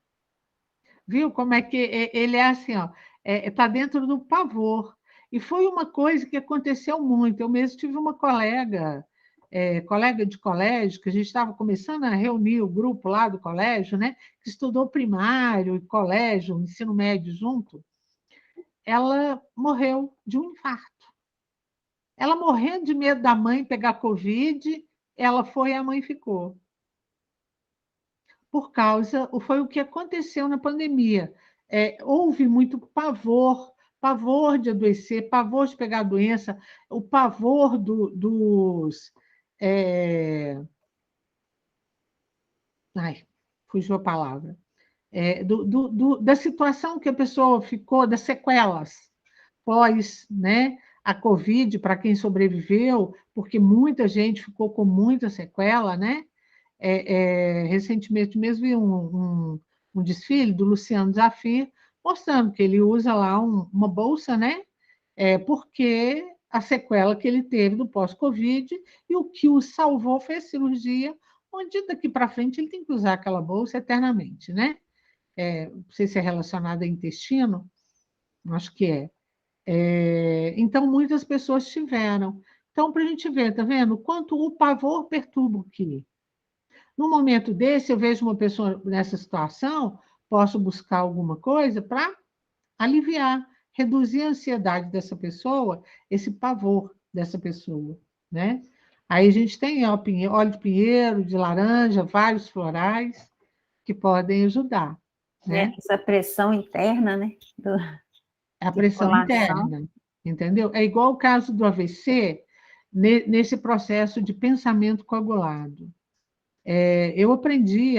Viu como é que ele é assim, ó, está dentro do pavor. E foi uma coisa que aconteceu muito. Eu mesmo tive uma colega, colega de colégio, que a gente estava começando a reunir o grupo lá do colégio, né, que estudou primário e colégio, ensino médio junto. Ela morreu de um infarto. Ela morrendo de medo da mãe pegar Covid, ela foi e a mãe ficou. Foi o que aconteceu na pandemia. Houve muito pavor, pavor de adoecer, pavor de pegar a doença, o pavor dos. Ai, fugiu a palavra. Da situação que a pessoa ficou, das sequelas pós, né, a Covid, para quem sobreviveu, porque muita gente ficou com muita sequela, né? Recentemente mesmo vi um desfile do Luciano Zafir, mostrando que ele usa lá uma bolsa, né? Porque a sequela que ele teve do pós-Covid e o que o salvou foi a cirurgia, onde daqui para frente ele tem que usar aquela bolsa eternamente, né? Não sei se é relacionado ao intestino, acho que é. Então, muitas pessoas tiveram. Então, para a gente ver, tá vendo? Quanto o pavor perturba o quê? No momento desse, eu vejo uma pessoa nessa situação, posso buscar alguma coisa para aliviar, reduzir a ansiedade dessa pessoa, esse pavor dessa pessoa, né? Aí a gente tem óleo de pinheiro, de laranja, vários florais que podem ajudar, né? Essa pressão interna, né? A pressão Circulação. interna, entendeu? É igual o caso do AVC, nesse processo de pensamento coagulado. Eu aprendi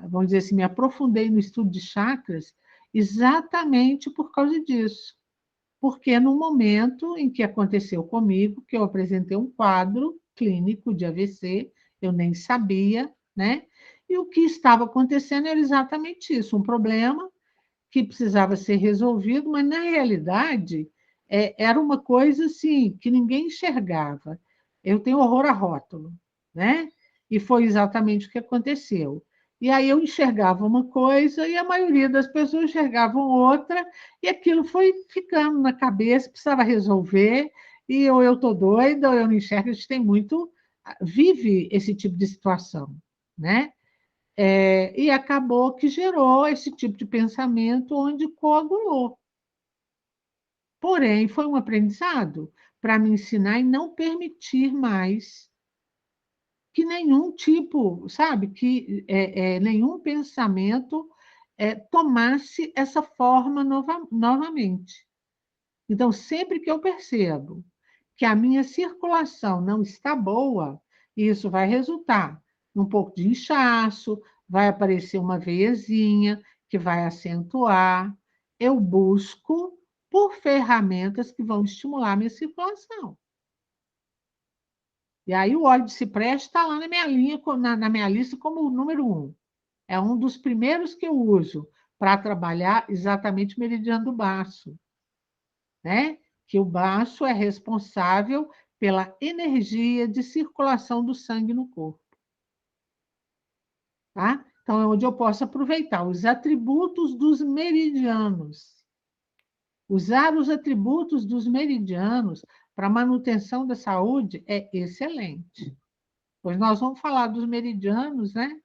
vamos dizer assim, me aprofundei no estudo de chakras exatamente por causa disso. Porque no momento em que aconteceu comigo, que eu apresentei um quadro clínico de AVC, eu nem sabia, né? E o que estava acontecendo era exatamente isso, um problema que precisava ser resolvido, mas na realidade era uma coisa assim que ninguém enxergava. Eu tenho horror a rótulo, né? E foi exatamente o que aconteceu. E aí eu enxergava uma coisa e a maioria das pessoas enxergavam outra, e aquilo foi ficando na cabeça, precisava resolver, e ou eu estou doida, ou eu não enxergo, a gente tem muito, vive esse tipo de situação, né? E acabou que gerou esse tipo de pensamento onde coagulou. Porém, foi um aprendizado para me ensinar e não permitir mais que nenhum tipo, sabe, que nenhum pensamento tomasse essa forma novamente. Então, sempre que eu percebo que a minha circulação não está boa, isso vai resultar num pouco de inchaço, vai aparecer uma veiazinha que vai acentuar. Eu busco por ferramentas que vão estimular a minha circulação. E aí o óleo de cipreste está lá na minha linha, na minha lista como o número 1. É um dos primeiros que eu uso para trabalhar exatamente o meridiano do baço, né? Que o baço é responsável pela energia de circulação do sangue no corpo. Tá? Então, é onde eu posso aproveitar os atributos dos meridianos. Usar os atributos dos meridianos para manutenção da saúde é excelente. Pois nós vamos falar dos meridianos, né?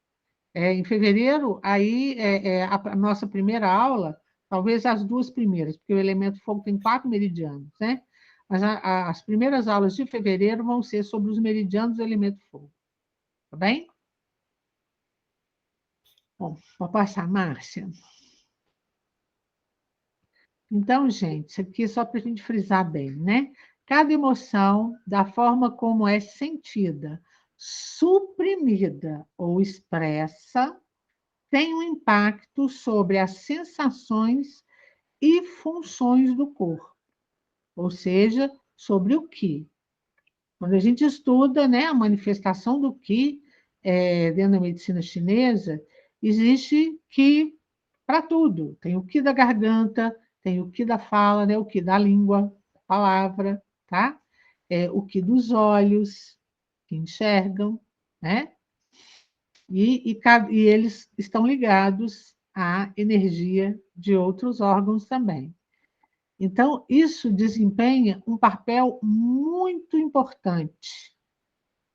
Em fevereiro, aí a nossa primeira aula, talvez as duas primeiras, porque o elemento fogo tem 4 meridianos, né? mas as primeiras aulas de fevereiro vão ser sobre os meridianos do elemento fogo. Tá bem? Bom, vou passar, Márcia. Então, gente, isso aqui é só para a gente frisar bem, né? Cada emoção, da forma como é sentida, suprimida ou expressa, tem um impacto sobre as sensações e funções do corpo, ou seja, sobre o Qi. Quando a gente estuda, né, a manifestação do Qi dentro da medicina chinesa, existe Qi para tudo. Tem o Qi da garganta, tem o Qi da fala, né, o Qi da língua, palavra, tá? O Qi dos olhos, que enxergam, né? E eles estão ligados à energia de outros órgãos também. Então, isso desempenha um papel muito importante,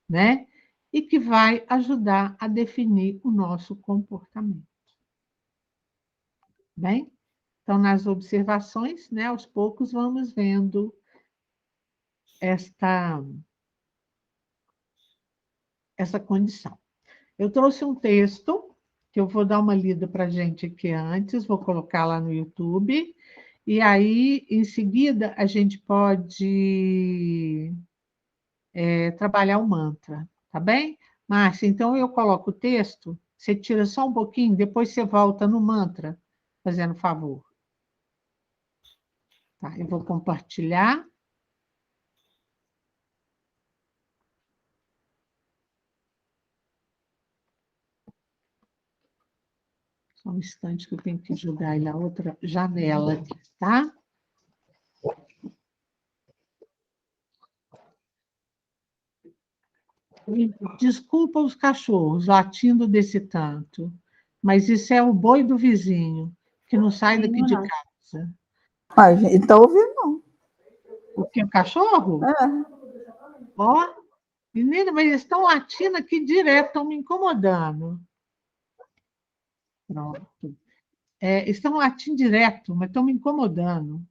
né? E que vai ajudar a definir o nosso comportamento. Bem? Então, nas observações, né, aos poucos vamos vendo esta condição. Eu trouxe um texto que eu vou dar uma lida para a gente aqui antes, vou colocar lá no YouTube, e aí, em seguida, a gente pode trabalhar o mantra, tá bem? Márcia, então eu coloco o texto, você tira só um pouquinho, depois você volta no mantra, fazendo favor. Tá, eu vou compartilhar. Só um instante que eu tenho que jogar ele na outra janela aqui, tá? Desculpa os cachorros latindo desse tanto, mas isso é o boi do vizinho, que não sai daqui de casa. Ai, gente, então ouvindo não. O que, o cachorro? Ó, menina, mas eles estão latindo aqui direto, estão me incomodando. Pronto. Estão latindo direto, mas estão me incomodando.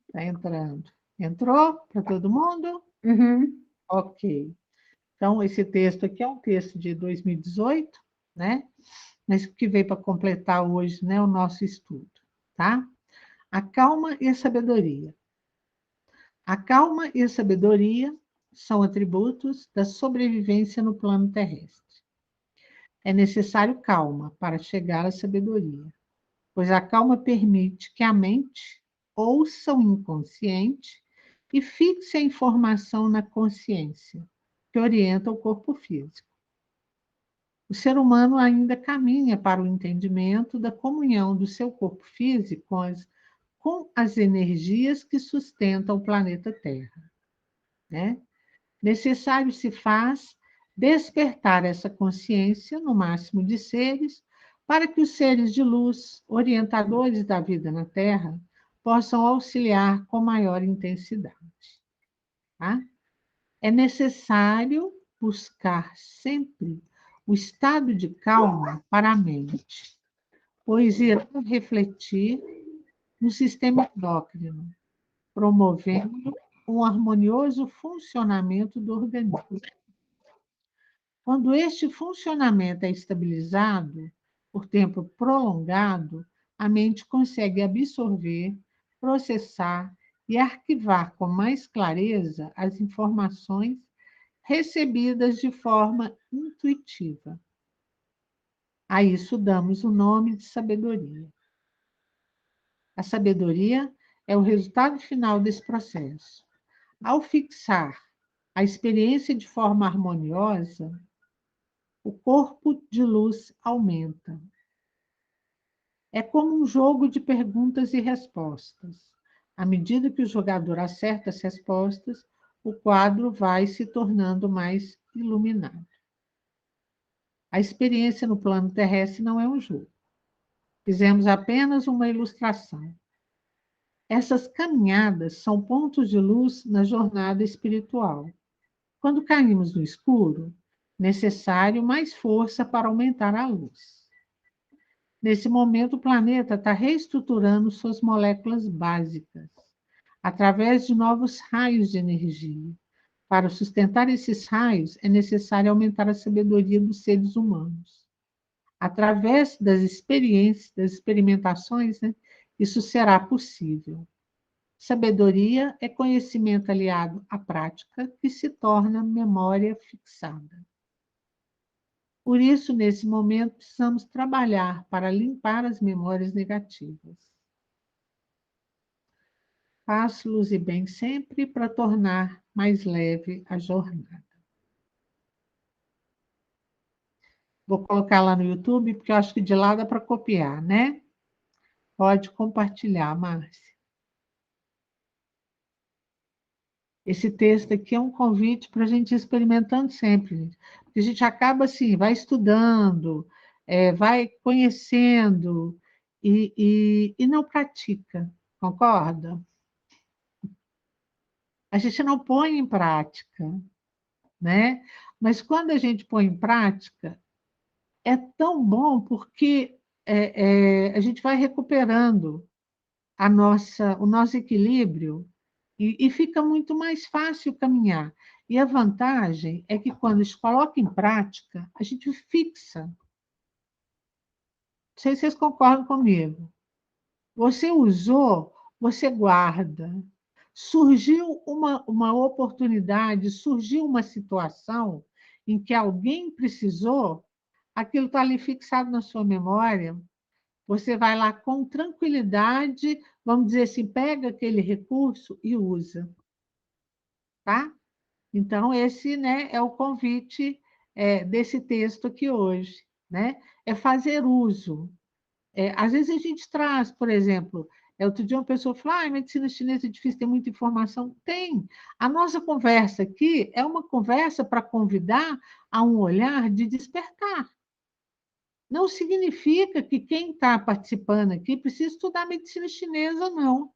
Está entrando. Entrou para todo mundo? Uhum. Ok. Então, esse texto aqui é um texto de 2018, né? Mas que veio para completar hoje, né, o nosso estudo, tá? A calma e a sabedoria. A calma e a sabedoria são atributos da sobrevivência no plano terrestre. É necessário calma para chegar à sabedoria, pois a calma permite que a mente ouça o inconsciente e fixe a informação na consciência, que orienta o corpo físico. O ser humano ainda caminha para o entendimento da comunhão do seu corpo físico com as energias que sustentam o planeta Terra, né? Necessário se faz despertar essa consciência no máximo de seres, para que os seres de luz, orientadores da vida na Terra, possam auxiliar com maior intensidade. Tá? É necessário buscar sempre o estado de calma para a mente, pois irá refletir no sistema endócrino, promovendo um harmonioso funcionamento do organismo. Quando este funcionamento é estabilizado por tempo prolongado, a mente consegue absorver, processar e arquivar com mais clareza as informações recebidas de forma intuitiva. A isso damos o nome de sabedoria. A sabedoria é o resultado final desse processo. Ao fixar a experiência de forma harmoniosa, o corpo de luz aumenta. É como um jogo de perguntas e respostas. À medida que o jogador acerta as respostas, o quadro vai se tornando mais iluminado. A experiência no plano terrestre não é um jogo. Fizemos apenas uma ilustração. Essas caminhadas são pontos de luz na jornada espiritual. Quando caímos no escuro, necessário mais força para aumentar a luz. Nesse momento, o planeta está reestruturando suas moléculas básicas, através de novos raios de energia. Para sustentar esses raios, é necessário aumentar a sabedoria dos seres humanos. Através das experiências, das experimentações, né, isso será possível. Sabedoria é conhecimento aliado à prática que se torna memória fixada. Por isso, nesse momento, precisamos trabalhar para limpar as memórias negativas. Paz, luz e bem sempre para tornar mais leve a jornada. Vou colocar lá no YouTube, porque eu acho que de lá dá para copiar, né? Pode compartilhar, Márcia. Esse texto aqui é um convite para a gente ir experimentando sempre, gente. Porque a gente acaba assim, vai estudando, vai conhecendo e não pratica, concorda? A gente não põe em prática, né? Mas quando a gente põe em prática, é tão bom porque a gente vai recuperando o nosso equilíbrio e fica muito mais fácil caminhar. E a vantagem é que quando a gente coloca em prática, a gente fixa. Não sei se vocês concordam comigo. Você usou, você guarda. Surgiu uma oportunidade, surgiu uma situação em que alguém precisou, aquilo está ali fixado na sua memória, você vai lá com tranquilidade, vamos dizer assim, pega aquele recurso e usa, tá? Então, esse, né, é o convite desse texto aqui hoje, né? É fazer uso. Às vezes a gente traz, por exemplo, outro dia uma pessoa falou, medicina chinesa é difícil, tem muita informação. Tem. A nossa conversa aqui é uma conversa para convidar a um olhar de despertar. Não significa que quem está participando aqui precisa estudar medicina chinesa, não.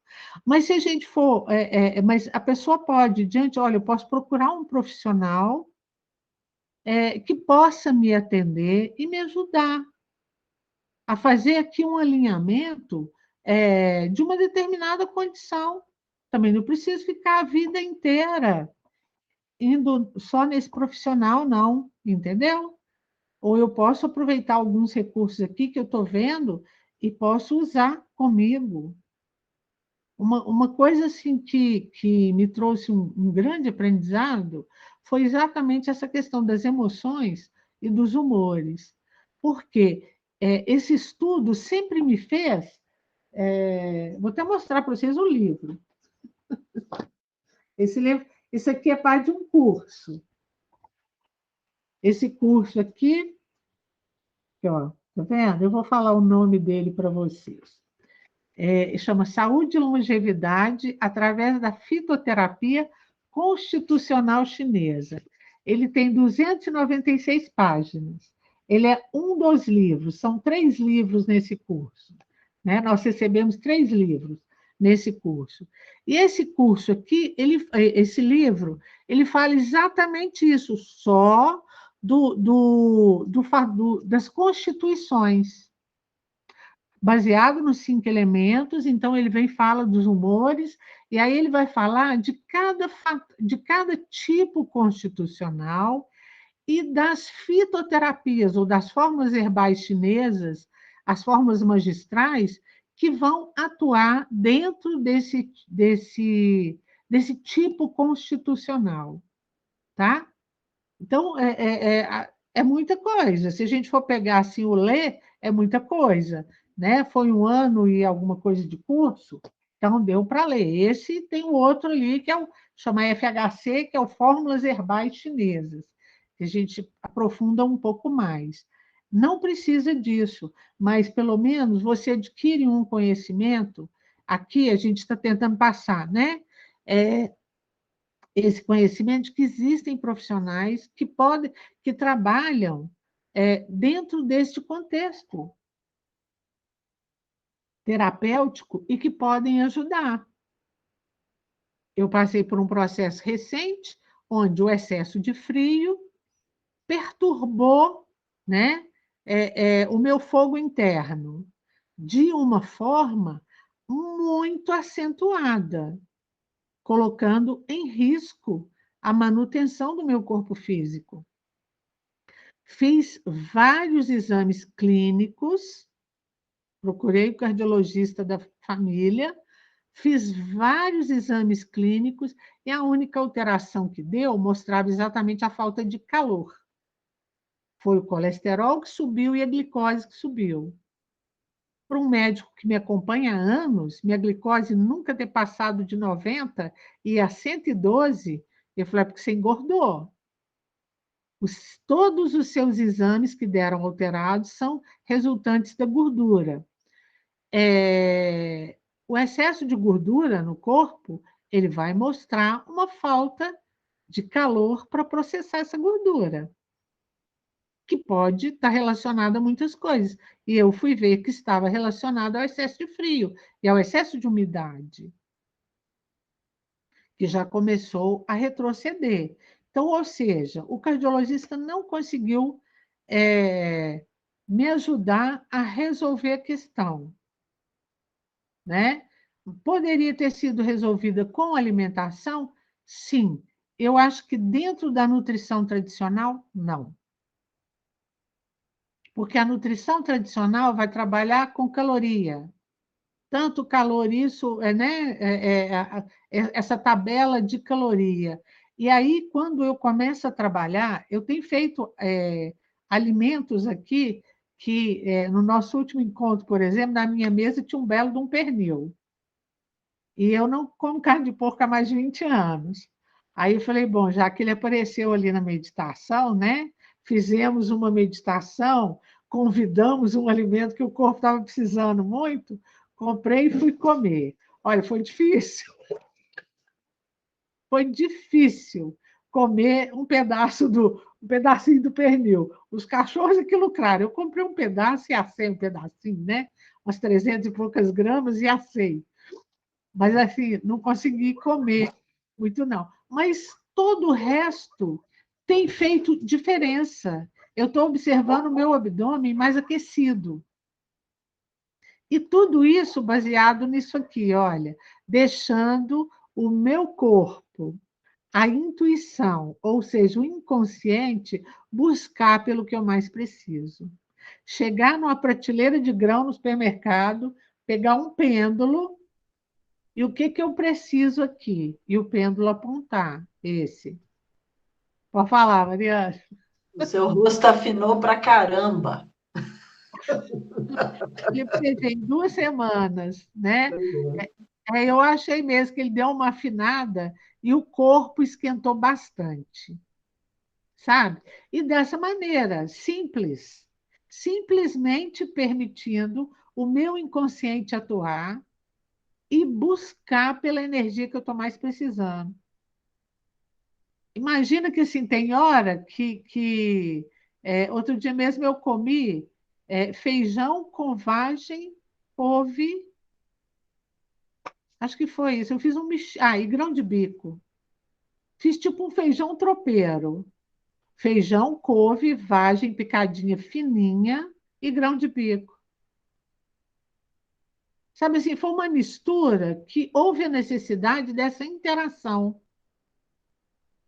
Mas se a gente for, mas a pessoa pode, olha, eu posso procurar um profissional que possa me atender e me ajudar a fazer aqui um alinhamento de uma determinada condição. Também não preciso ficar a vida inteira indo só nesse profissional, não, entendeu? Ou eu posso aproveitar alguns recursos aqui que eu estou vendo e posso usar comigo. Uma coisa assim que me trouxe um grande aprendizado foi exatamente essa questão das emoções e dos humores. Porque esse estudo sempre me fez. Vou até mostrar para vocês o livro. Esse livro, isso aqui é parte de um curso. Esse curso aqui, ó, tá vendo? Eu vou falar o nome dele para vocês. Chama Saúde e Longevidade através da fitoterapia constitucional chinesa. Ele tem 296 páginas. Ele é um dos livros, são 3 livros nesse curso, né? Nós recebemos 3 livros nesse curso. E esse curso aqui, esse livro, ele fala exatamente isso, só das constituições, baseado nos 5 elementos, então ele vem e fala dos humores, e aí ele vai falar de cada tipo constitucional e das fitoterapias, ou das formas herbais chinesas, as formas magistrais, que vão atuar dentro desse tipo constitucional, tá? Então, é muita coisa. Se a gente for pegar assim, o ler, é muita coisa, né? Foi 1 ano e alguma coisa de curso, então deu para ler. Esse tem o outro ali, que chama FHC, que é o Fórmulas Herbais Chinesas, que a gente aprofunda um pouco mais. Não precisa disso, mas pelo menos você adquire um conhecimento. Aqui a gente está tentando passar, né? Esse conhecimento de que existem profissionais que trabalham dentro deste contexto terapêutico e que podem ajudar. Eu passei por um processo recente, onde o excesso de frio perturbou, né, o meu fogo interno de uma forma muito acentuada, colocando em risco a manutenção do meu corpo físico. Fiz vários exames clínicos, procurei o cardiologista da família, fiz vários exames clínicos e a única alteração que deu mostrava exatamente a falta de calor. Foi o colesterol que subiu e a glicose que subiu. Para um médico que me acompanha há anos, minha glicose nunca ter passado de 90 e a 112, eu falei, porque você engordou. Todos os seus exames que deram alterados são resultantes da gordura. O excesso de gordura no corpo, ele vai mostrar uma falta de calor para processar essa gordura, que pode estar relacionada a muitas coisas. E eu fui ver que estava relacionado ao excesso de frio e ao excesso de umidade, que já começou a retroceder. Então, ou seja, o cardiologista não conseguiu me ajudar a resolver a questão, né? Poderia ter sido resolvida com alimentação? Sim. Eu acho que dentro da nutrição tradicional, não. Porque a nutrição tradicional vai trabalhar com caloria. Tanto calor, isso, né? Essa tabela de caloria. E aí, quando eu começo a trabalhar, eu tenho feito alimentos aqui que, no nosso último encontro, por exemplo, na minha mesa tinha um belo de um pernil. E eu não como carne de porco há mais de 20 anos. Aí eu falei, bom, já que ele apareceu ali na meditação, né? Fizemos uma meditação, convidamos um alimento que o corpo estava precisando muito, comprei e fui comer. Olha, foi difícil. Foi difícil comer um pedacinho do pernil. Os cachorros é que lucraram. Eu comprei um pedaço e assei um pedacinho, né? Umas 300 e poucas gramas e assei. Mas, assim, não consegui comer muito, não. Mas todo o resto tem feito diferença. Eu estou observando o meu abdômen mais aquecido. E tudo isso baseado nisso aqui, olha, deixando o meu corpo, a intuição, ou seja, o inconsciente, buscar pelo que eu mais preciso. Chegar numa prateleira de grão no supermercado, pegar um pêndulo. E o que que eu preciso aqui? E o pêndulo apontar, esse. Pode falar, Mariana. O seu rosto afinou pra caramba. Eu precisei em 2 semanas, né? Eu achei mesmo que ele deu uma afinada e o corpo esquentou bastante, sabe? E dessa maneira, simples, simplesmente permitindo o meu inconsciente atuar e buscar pela energia que eu estou mais precisando. Imagina que assim, tem hora outro dia mesmo eu comi feijão com vagem, couve, acho que foi isso. Eu fiz e grão de bico. Fiz tipo um feijão tropeiro. Feijão, couve, vagem picadinha fininha e grão de bico. Sabe assim, foi uma mistura que houve a necessidade dessa interação.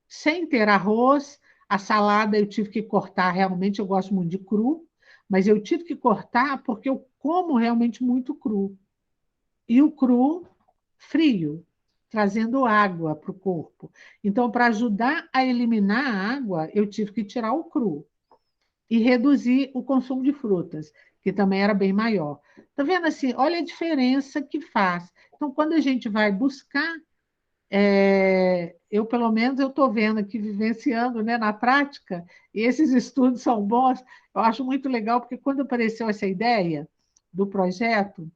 Sem ter arroz, a salada eu tive que cortar, realmente eu gosto muito de cru, mas eu tive que cortar porque eu como realmente muito cru. E o cru frio, trazendo água para o corpo. Então, para ajudar a eliminar a água, eu tive que tirar o cru e reduzir o consumo de frutas, que também era bem maior. Está vendo assim? Olha a diferença que faz. Então, quando a gente vai buscar eu, pelo menos, eu estou vendo aqui, vivenciando, né, na prática, e esses estudos são bons. Eu acho muito legal, porque quando apareceu essa ideia do projeto,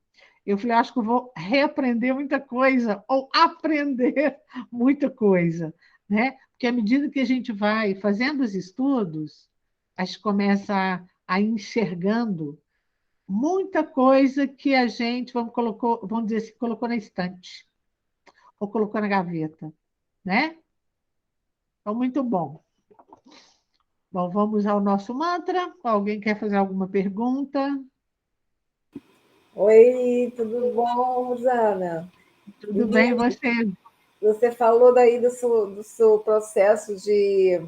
eu falei, acho que eu vou reaprender muita coisa, ou aprender muita coisa, né? Porque à medida que a gente vai fazendo os estudos, a gente começa a enxergando muita coisa que a gente, vamos dizer assim, colocou na estante, ou colocou na gaveta, né? Então, muito bom. Bom, vamos ao nosso mantra. Alguém quer fazer alguma pergunta? Oi, tudo bom, Rosana? Tudo bem, Menina, você? você falou daí do seu processo de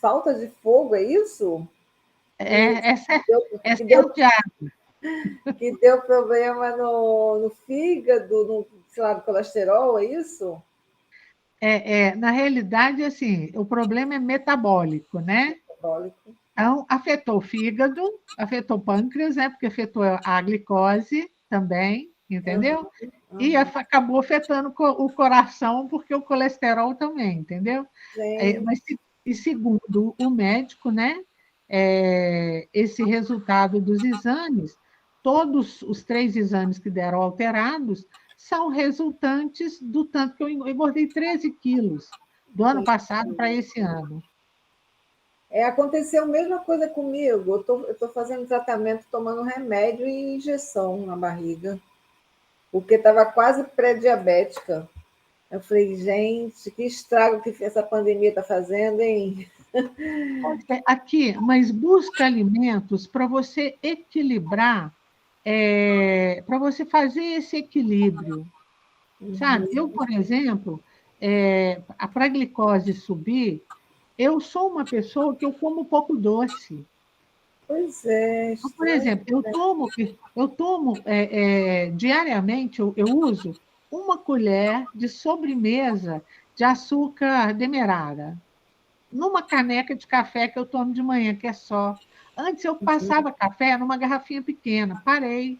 falta de fogo, é isso? E É, que deu, que deu, certeado. que deu problema no fígado, sei lá, no colesterol, é isso? Na realidade, assim, o problema é metabólico, né? Metabólico. Então, afetou o fígado, afetou o pâncreas, né? Porque afetou a glicose também, entendeu? E Aham. acabou afetando o coração, porque o colesterol também, entendeu? Gente, E segundo o médico, né? Esse resultado dos exames, todos os 3 exames que deram alterados, são resultantes do tanto que eu engordei 13 quilos do ano passado para esse ano. aconteceu a mesma coisa comigo. Eu tô fazendo tratamento, tomando remédio e injeção na barriga, porque estava quase pré-diabética. Eu falei, gente, que estrago que essa pandemia está fazendo, hein? Aqui, mas busca alimentos para você equilibrar, para você fazer esse equilíbrio, sabe? Eu, por exemplo, para a glicose subir, eu sou uma pessoa que eu como pouco doce. Pois é, Então, por estranho. exemplo, eu tomo diariamente, eu uso uma colher de sobremesa de açúcar demerara, numa caneca de café que eu tomo de manhã, que é só. Antes eu passava café numa garrafinha pequena, parei.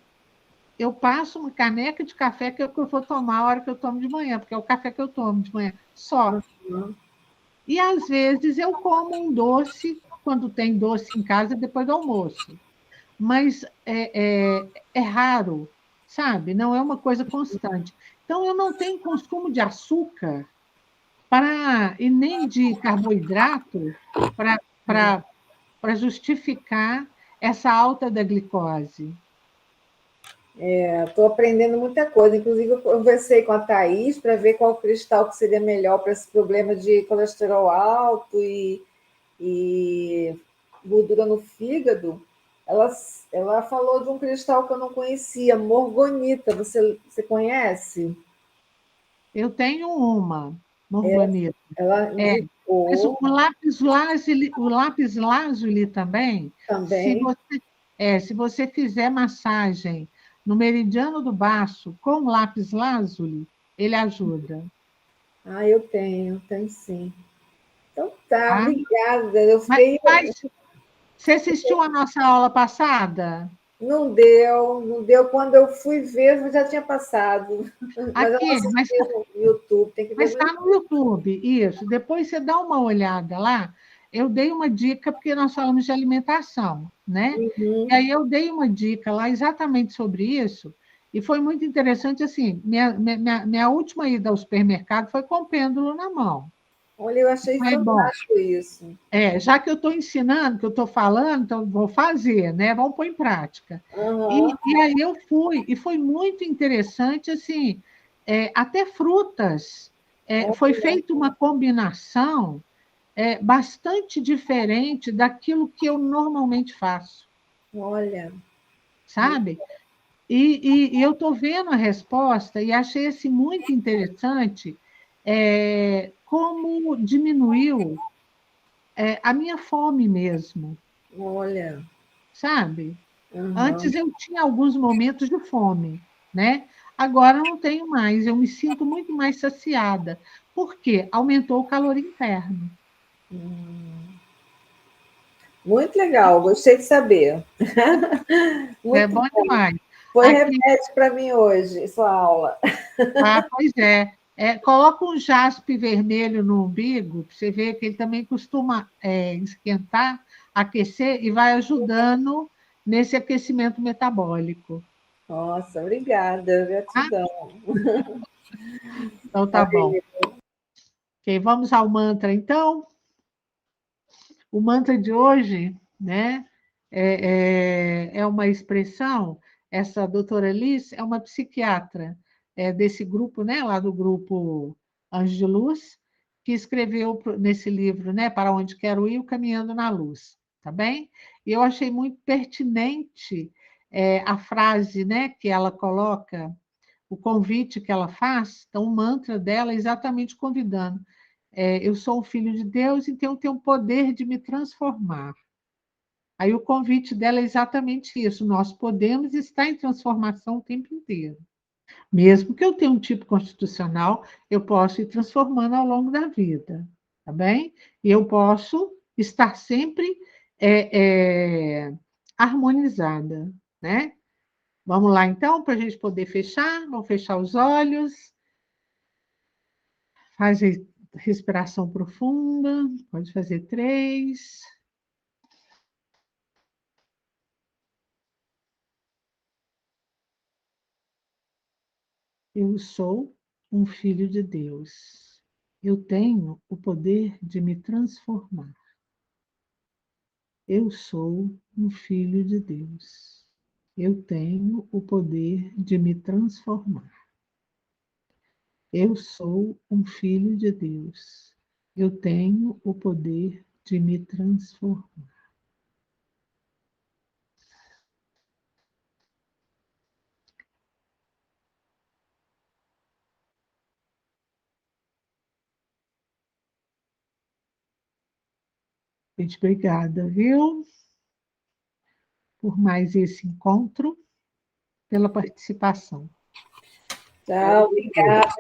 Eu passo uma caneca de café que é o que eu vou tomar a hora que eu tomo de manhã, porque é o café que eu tomo de manhã, só. E às vezes eu como um doce, quando tem doce em casa, depois do almoço. Mas é raro, sabe? Não é uma coisa constante. Então, eu não tenho consumo de açúcar e nem de carboidrato para justificar essa alta da glicose. Estou aprendendo muita coisa. Inclusive, eu conversei com a Thaís para ver qual cristal que seria melhor para esse problema de colesterol alto e gordura no fígado. Ela, ela falou de um cristal que eu não conhecia, morgonita. Você conhece? Eu tenho uma, morgonita. Ela É, mas indicou o lápis lazuli também, se também. você, se você fizer massagem no meridiano do baço com lápis lazuli, ele ajuda. Ah, eu tenho sim. Então tá, Tá? obrigada. Eu Mas, fiquei. você assistiu a nossa aula passada? Não deu, não deu. Quando eu fui ver, já tinha passado. Mas eu não Aqui, assisti no YouTube, tem que ver mas no está no YouTube. YouTube, isso. Depois você dá uma olhada lá. Eu dei uma dica, porque nós falamos de alimentação, né? E aí eu dei uma dica lá exatamente sobre isso, e foi muito interessante, assim, minha última ida ao supermercado foi com o pêndulo na mão. Olha, eu achei Falei, bom, fantástico isso. já que eu estou ensinando, que eu estou falando, então vou fazer, né? Vamos pôr em prática. Aham. E aí eu fui, e foi muito interessante, assim, até frutas. Foi feita uma combinação bastante diferente daquilo que eu normalmente faço, Olha, sabe? E eu estou vendo a resposta e achei assim, muito interessante como diminuiu a minha fome mesmo, olha. sabe? Aham. Antes eu tinha alguns momentos de fome, né? Agora eu não tenho mais, eu me sinto muito mais saciada. Por quê? Aumentou o calor interno. Muito legal, gostei de saber. É Muito bom demais. foi Aqui, remédio para mim hoje, sua aula. pois é. Coloca um jaspe vermelho no umbigo, para você ver que ele também costuma esquentar, aquecer e vai ajudando nesse aquecimento metabólico. Nossa, obrigada, Tá? gratidão. Então tá bom. Ok, vamos ao mantra, então. O mantra de hoje, né, é uma expressão, essa doutora Liz é uma psiquiatra desse grupo, né, lá do grupo Anjos de Luz, que escreveu nesse livro, né, Para Onde Quero Ir, o Caminhando na Luz, tá bem? E eu achei muito pertinente a frase, né, que ela coloca, o convite que ela faz, então o mantra dela é exatamente convidando. Eu sou um filho de Deus, então eu tenho o poder de me transformar. Aí o convite dela é exatamente isso, nós podemos estar em transformação o tempo inteiro. Mesmo que eu tenha um tipo constitucional, eu posso ir transformando ao longo da vida, tá bem? E eu posso estar sempre harmonizada, né? Vamos lá, então, para a gente poder fechar. Vamos fechar os olhos. Faz respiração profunda. Pode fazer 3. Eu sou um filho de Deus. Eu tenho o poder de me transformar. Eu sou um filho de Deus. Eu tenho o poder de me transformar. Eu sou um filho de Deus. Eu tenho o poder de me transformar. Gente, obrigada, viu? Por mais esse encontro, pela participação. Tchau, obrigada.